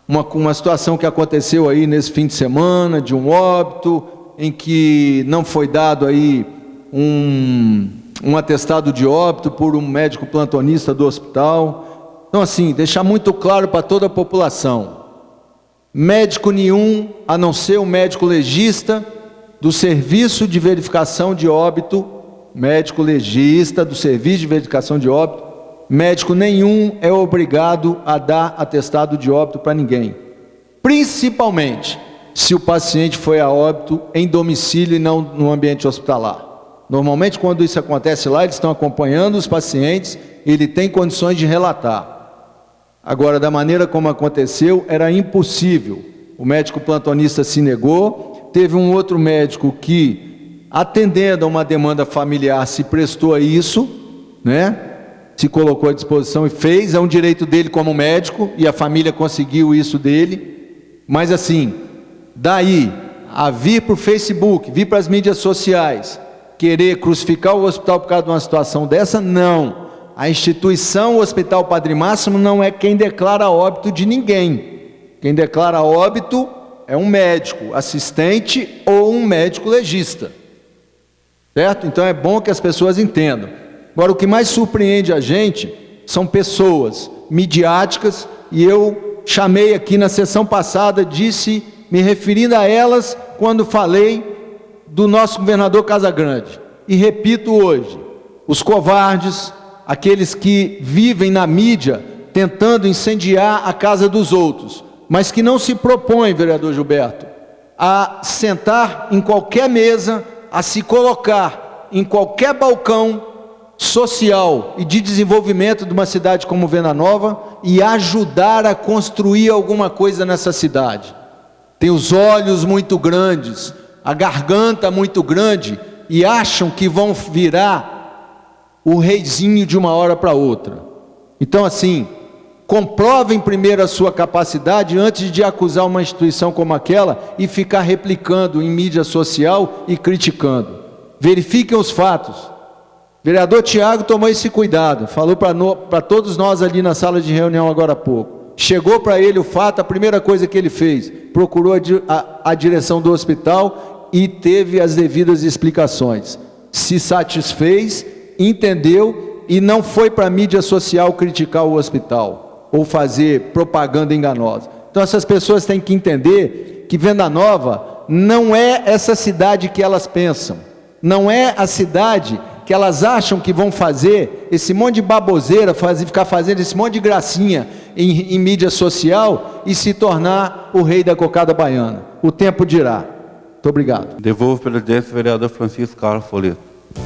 Uma situação que aconteceu aí nesse fim de semana, de um óbito, em que não foi dado aí um atestado de óbito por um médico plantonista do hospital. Então assim, deixar muito claro para toda a população, médico nenhum, a não ser o médico legista do Serviço de Verificação de Óbito, médico legista do Serviço de Verificação de Óbito, médico nenhum é obrigado a dar atestado de óbito para ninguém, principalmente se o paciente foi a óbito em domicílio e não no ambiente hospitalar. Normalmente quando isso acontece lá, eles estão acompanhando os pacientes e ele tem condições de relatar. Agora, da maneira como aconteceu, era impossível. O médico plantonista se negou, teve um outro médico que, atendendo a uma demanda familiar, se prestou a isso, né? Se colocou à disposição e fez, é um direito dele como médico, e a família conseguiu isso dele. Mas assim, daí a vir para o Facebook, vir para as mídias sociais, querer crucificar o hospital por causa de uma situação dessa, não. A instituição, o Hospital Padre Máximo, não é quem declara óbito de ninguém. Quem declara óbito é um médico assistente ou um médico legista. certo? Então é bom que as pessoas entendam. Agora, o que mais surpreende a gente são pessoas midiáticas, e eu chamei aqui na sessão passada, disse, me referindo a elas, quando falei do nosso governador Casagrande, e repito hoje, os covardes, aqueles que vivem na mídia tentando incendiar a casa dos outros, mas que não se propõem, vereador Gilberto, a sentar em qualquer mesa, a se colocar em qualquer balcão social e de desenvolvimento de uma cidade como Venda Nova e ajudar a construir alguma coisa nessa cidade. Tem os olhos muito grandes, a garganta muito grande, e acham que vão virar o reizinho de uma hora para outra. Então, assim, comprovem primeiro a sua capacidade antes de acusar uma instituição como aquela e ficar replicando em mídia social e criticando. Verifiquem os fatos. O vereador Tiago tomou esse cuidado, falou para todos nós ali na sala de reunião agora há pouco. Chegou para ele o fato, a primeira coisa que ele fez, procurou a direção do hospital e teve as devidas explicações. Se satisfez, entendeu e não foi para a mídia social criticar o hospital ou fazer propaganda enganosa. Então essas pessoas têm que entender que Venda Nova não é essa cidade que elas pensam, não é a cidade que elas acham que vão fazer esse monte de baboseira, ficar fazendo esse monte de gracinha em mídia social e se tornar o rei da cocada baiana. O tempo dirá. Muito obrigado. Devolvo a presidência ao vereador Francisco Carlos Folleto.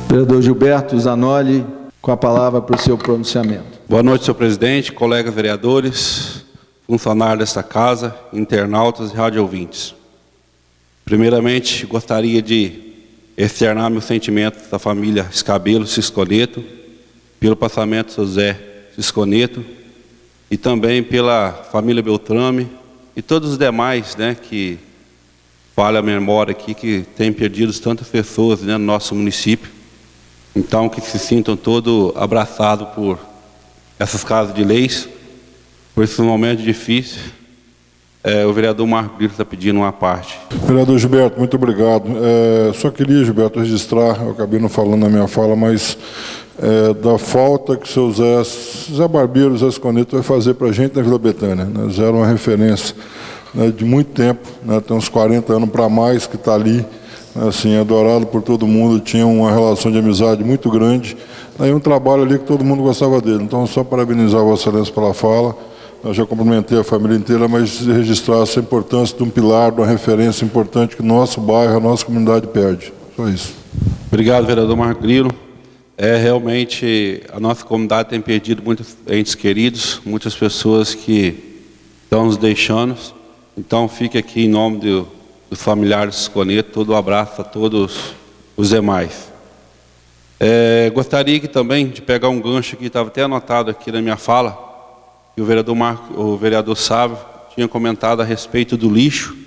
Vereador Gilberto Zanoli, com a palavra para o seu pronunciamento. Boa noite, senhor presidente, colegas vereadores, funcionários desta casa, internautas e rádio ouvintes. Primeiramente, gostaria de externar meus sentimentos da família Scabelo Cisconeto, pelo passamento José Cisconeto, e também pela família Beltrame, e todos os demais, né, que falha a memória aqui, que tem perdido tantas pessoas, né, no nosso município. Então, que se sintam todos abraçados por essas casas de leis, por esse momento difícil. O vereador Marco Brito está pedindo uma parte. Vereador Gilberto, muito obrigado. Só queria, Gilberto, registrar, eu acabei não falando na minha fala, mas da falta que o seu Zé Barbeiro, Zé Sconeto vai fazer para a gente na Vila Betânia. Né? Zé era uma referência, né, de muito tempo, né, tem uns 40 anos para mais que está ali, assim, adorado por todo mundo, tinha uma relação de amizade muito grande, aí um trabalho ali que todo mundo gostava dele. Então, só parabenizar a Vossa Excelência pela fala. Eu já cumprimentei a família inteira, mas registrar essa importância de um pilar, de uma referência importante que nosso bairro, a nossa comunidade perde. Só isso. Obrigado, vereador Marco Grilo. Realmente, a nossa comunidade tem perdido muitos entes queridos, muitas pessoas que estão nos deixando. Então, fique aqui em nome dos familiares do Sconeto, todo o abraço a todos os demais. Gostaria que também de pegar um gancho que estava até anotado aqui na minha fala, que o vereador Sávio tinha comentado a respeito do lixo,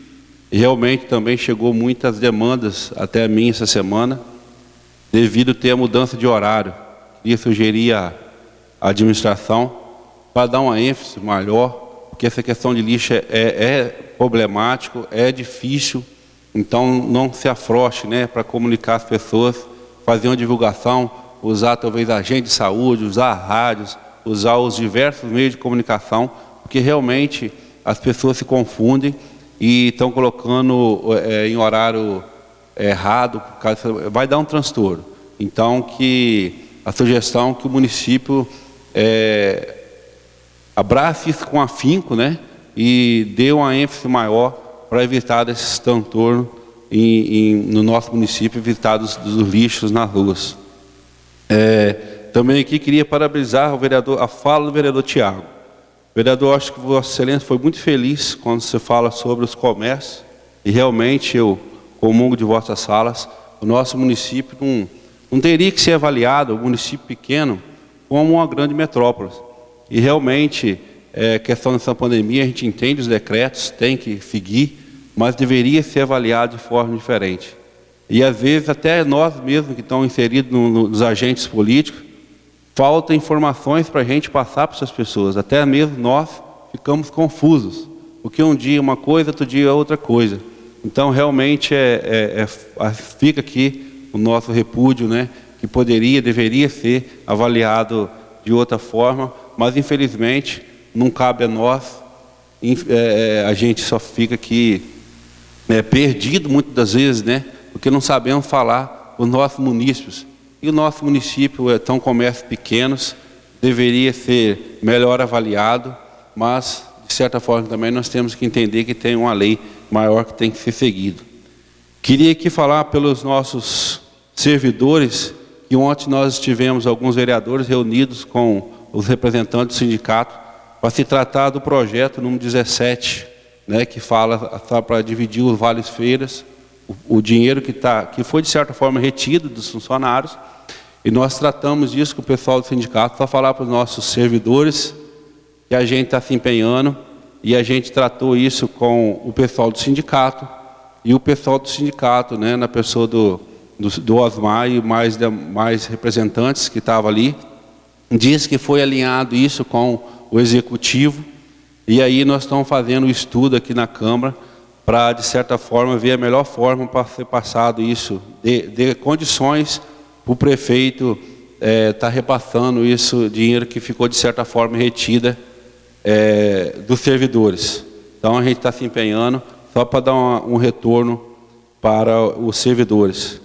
e realmente também chegou muitas demandas até a mim essa semana, devido a ter a mudança de horário. Queria sugerir à administração para dar uma ênfase maior, porque essa questão de lixo é problemático, é difícil, então não se afrouxe, né, para comunicar as pessoas, fazer uma divulgação, usar talvez agente de saúde, usar rádios, usar os diversos meios de comunicação, porque realmente as pessoas se confundem e estão colocando em horário errado, vai dar um transtorno. Então, que a sugestão que o município abrace isso com afinco, né, e dê uma ênfase maior para evitar esses transtornos no nosso município, evitar dos lixos nas ruas. Também aqui queria parabenizar a fala do vereador Tiago. Vereador, acho que Vossa Excelência foi muito feliz quando você fala sobre os comércios, e realmente eu comungo de vossas falas. O nosso município não teria que ser avaliado, um município pequeno, como uma grande metrópole. E realmente, questão dessa pandemia, a gente entende os decretos, tem que seguir, mas deveria ser avaliado de forma diferente. E às vezes até nós mesmos que estamos inseridos nos agentes políticos, falta informações para a gente passar para essas pessoas. Até mesmo nós ficamos confusos, porque um dia uma coisa, outro dia outra coisa. Então realmente fica aqui o nosso repúdio, né, que deveria ser avaliado de outra forma, mas infelizmente não cabe a nós, a gente só fica aqui perdido muitas das vezes, né, porque não sabemos falar os nossos munícipes. E o nosso município são comércios pequenos, deveria ser melhor avaliado, mas de certa forma também nós temos que entender que tem uma lei maior que tem que ser seguida. Queria aqui falar pelos nossos servidores, que ontem nós tivemos alguns vereadores reunidos com os representantes do sindicato para se tratar do projeto número 17, né, que fala para dividir os vales-feiras, o dinheiro que foi de certa forma retido dos funcionários, e nós tratamos disso com o pessoal do sindicato para falar para os nossos servidores que a gente está se empenhando, e a gente tratou isso com o pessoal do sindicato, e o pessoal do sindicato, né, na pessoa do Osmar e mais representantes que estavam ali, diz que foi alinhado isso com o executivo, e aí nós estamos fazendo um estudo aqui na Câmara para, de certa forma, ver a melhor forma para ser passado isso, de condições para o prefeito estar repassando isso, dinheiro que ficou, de certa forma, retida dos servidores. Então a gente está se empenhando só para dar um retorno para os servidores.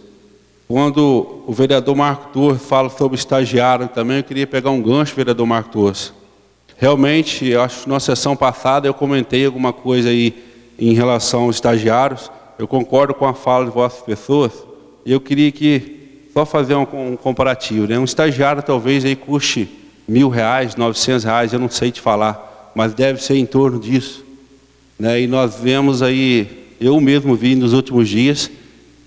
Quando o vereador Marco Torres fala sobre estagiário também, eu queria pegar um gancho, vereador Marco Torres. Realmente, eu acho que na sessão passada eu comentei alguma coisa aí em relação aos estagiários. Eu concordo com a fala de vossas pessoas, e eu queria só fazer um comparativo, né? Um estagiário talvez aí custe R$1.000, R$900, eu não sei te falar, mas deve ser em torno disso, né? E nós vemos aí, eu mesmo vi nos últimos dias,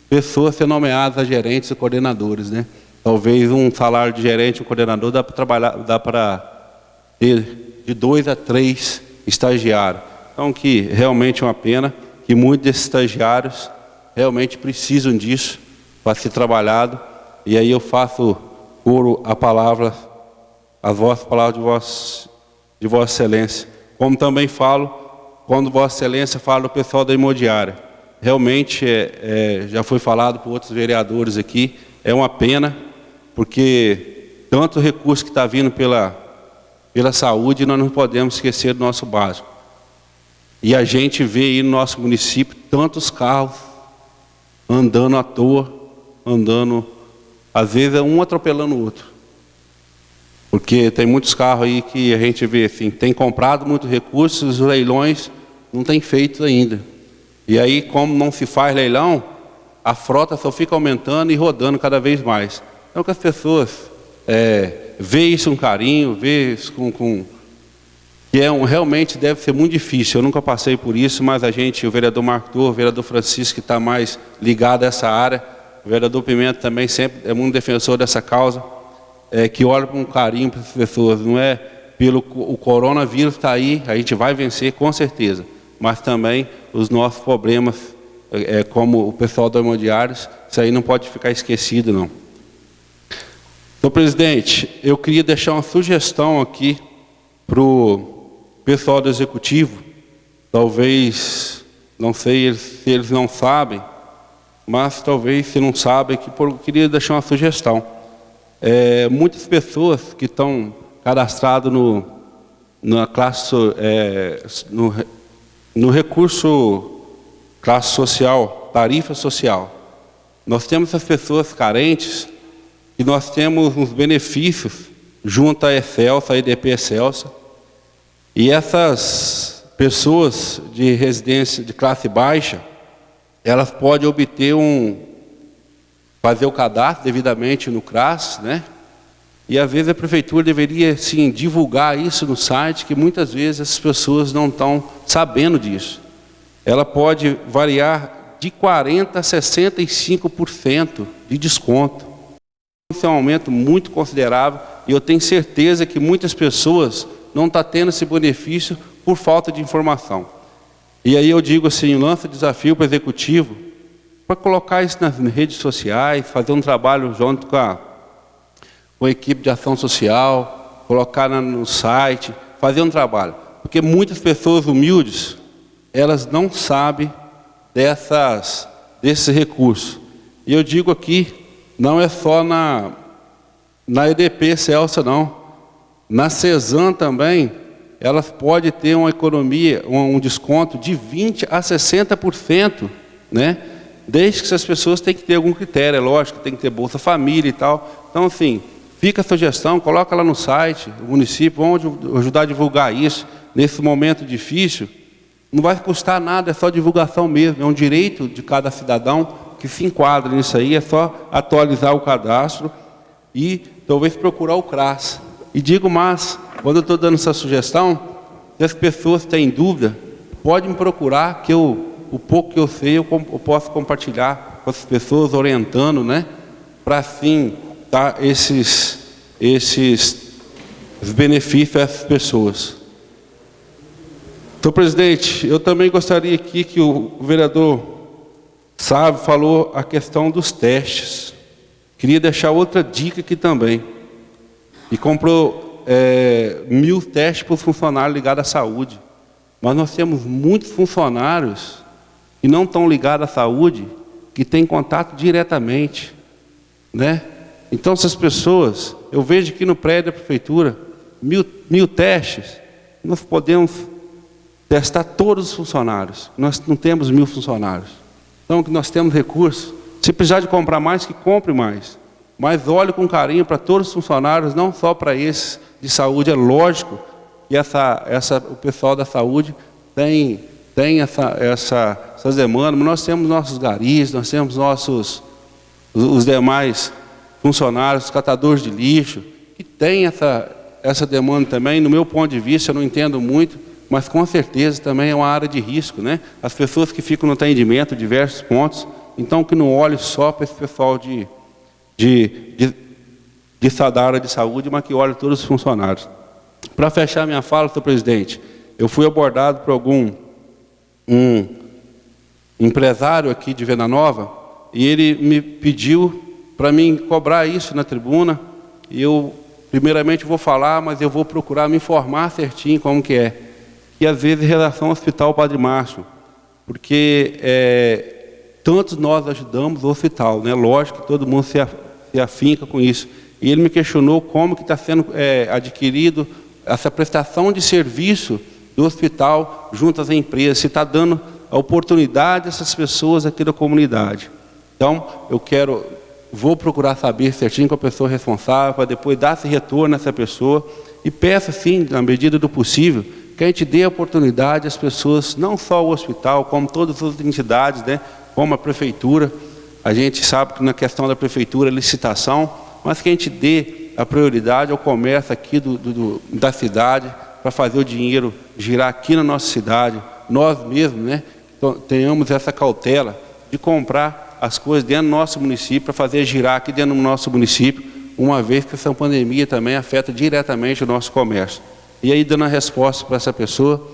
pessoas sendo nomeadas a gerentes e coordenadores, né? Talvez um salário de gerente e coordenador dá para ter de 2 a 3 estagiários. Então, que realmente é uma pena que muitos desses estagiários realmente precisam disso para ser trabalhado. E aí eu faço coro a palavra, as vossas palavras de Vossa Excelência. Como também falo, quando Vossa Excelência fala do pessoal da imobiliária. Realmente, já foi falado por outros vereadores aqui, é uma pena, porque tanto recurso que está vindo pela saúde, nós não podemos esquecer do nosso básico. E a gente vê aí no nosso município tantos carros andando à toa, às vezes um atropelando o outro. Porque tem muitos carros aí que a gente vê assim, tem comprado muitos recursos, os leilões não tem feito ainda. E aí, como não se faz leilão, a frota só fica aumentando e rodando cada vez mais. Então, que as pessoas vê isso com carinho, vê isso que realmente deve ser muito difícil. Eu nunca passei por isso, mas o vereador Marco Torres, o vereador Francisco, que está mais ligado a essa área, o vereador Pimenta também sempre é muito defensor dessa causa, que olha com carinho para as pessoas. Não é o coronavírus está aí, a gente vai vencer com certeza, mas também os nossos problemas, como o pessoal do imobiliários, isso aí não pode ficar esquecido, não. Então, presidente, eu queria deixar uma sugestão aqui para o pessoal do executivo. Talvez, não sei se eles não sabem, mas talvez se não sabem, eu queria deixar uma sugestão. Muitas pessoas que estão cadastradas na classe, no recurso classe social, tarifa social, nós temos essas pessoas carentes e nós temos uns benefícios junto à Excelsa, à EDP Excelsa, e essas pessoas de residência de classe baixa, elas podem obter fazer o cadastro devidamente no CRAS, né? E às vezes a prefeitura deveria, sim, divulgar isso no site, que muitas vezes as pessoas não estão sabendo disso. Ela pode variar de 40% a 65% de desconto. Isso é um aumento muito considerável, e eu tenho certeza que muitas pessoas não estão tendo esse benefício por falta de informação. E aí eu digo assim, lança desafio para o executivo, para colocar isso nas redes sociais, fazer um trabalho junto com a equipe de ação social, colocar no site, fazer um trabalho. Porque muitas pessoas humildes, elas não sabem desses recursos. E eu digo aqui, não é só na EDP Celsa, não. Na CESAM também, elas podem ter uma economia, um desconto de 20% a 60%, né? Desde que as pessoas têm que ter algum critério, é lógico, tem que ter Bolsa Família e tal. Então, assim, fica a sugestão, coloca lá no site, o município, vamos ajudar a divulgar isso. Nesse momento difícil, não vai custar nada, é só divulgação mesmo, é um direito de cada cidadão que se enquadra nisso aí, é só atualizar o cadastro e talvez procurar o CRAS. E digo mais, quando eu estou dando essa sugestão, se as pessoas têm dúvida, podem me procurar, que o pouco que eu sei, eu posso compartilhar com as pessoas, orientando, né? Para assim dar esses benefícios a essas pessoas. Senhor presidente, eu também gostaria aqui que o vereador Sávio falou a questão dos testes. Queria deixar outra dica aqui também. E comprou 1000 testes para os funcionários ligados à saúde. Mas nós temos muitos funcionários que não estão ligados à saúde, que têm contato diretamente, né? Então, essas pessoas, eu vejo aqui no prédio da prefeitura, 1000 testes, nós podemos testar todos os funcionários. Nós não temos 1000 funcionários. Então, que nós temos recursos. Se precisar de comprar mais, que compre mais. Mas olhe com carinho para todos os funcionários, não só para esses de saúde. É lógico que o pessoal da saúde tem essas demandas, mas nós temos nossos garis, nós temos os demais funcionários, os catadores de lixo, que têm essa demanda também. No meu ponto de vista, eu não entendo muito, mas com certeza também é uma área de risco, né? As pessoas que ficam no atendimento, diversos pontos, então que não olhe só para esse pessoal da área de saúde, mas que olhe todos os funcionários. Para fechar minha fala, senhor presidente, eu fui abordado por um empresário aqui de Venda Nova, e ele me pediu para mim cobrar isso na tribuna, e eu primeiramente vou falar, mas eu vou procurar me informar certinho como que é. E às vezes em relação ao Hospital Padre Márcio, porque tantos nós ajudamos o hospital, né? Lógico que todo mundo se afinca com isso. E ele me questionou como que está sendo adquirido essa prestação de serviço do hospital junto às empresas, se está dando a oportunidade a essas pessoas aqui da comunidade. Então, vou procurar saber certinho com a pessoa responsável, para depois dar esse retorno a essa pessoa, e peço, sim, na medida do possível, que a gente dê a oportunidade às pessoas, não só o hospital, como todas as outras entidades, né, como a prefeitura. A gente sabe que na questão da prefeitura, licitação, mas que a gente dê a prioridade ao comércio aqui da cidade, para fazer o dinheiro girar aqui na nossa cidade, nós mesmos, né, tenhamos essa cautela de comprar as coisas dentro do nosso município, para fazer girar aqui dentro do nosso município, uma vez que essa pandemia também afeta diretamente o nosso comércio. E aí, dando a resposta para essa pessoa,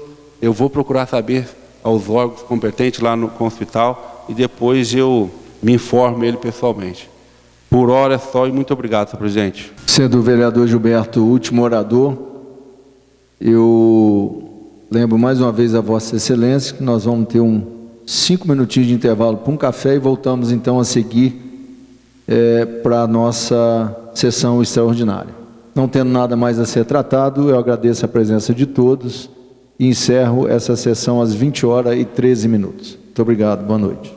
eu vou procurar saber aos órgãos competentes lá no hospital, e depois eu me informo ele pessoalmente. Por hora é só, e muito obrigado, senhor presidente. Sendo o vereador Gilberto o último orador, eu lembro mais uma vez a Vossa Excelência que nós vamos ter 5 minutinhos de intervalo para um café, e voltamos então a seguir para a nossa sessão extraordinária. Não tendo nada mais a ser tratado, eu agradeço a presença de todos e encerro essa sessão às 20h13. Muito obrigado, boa noite.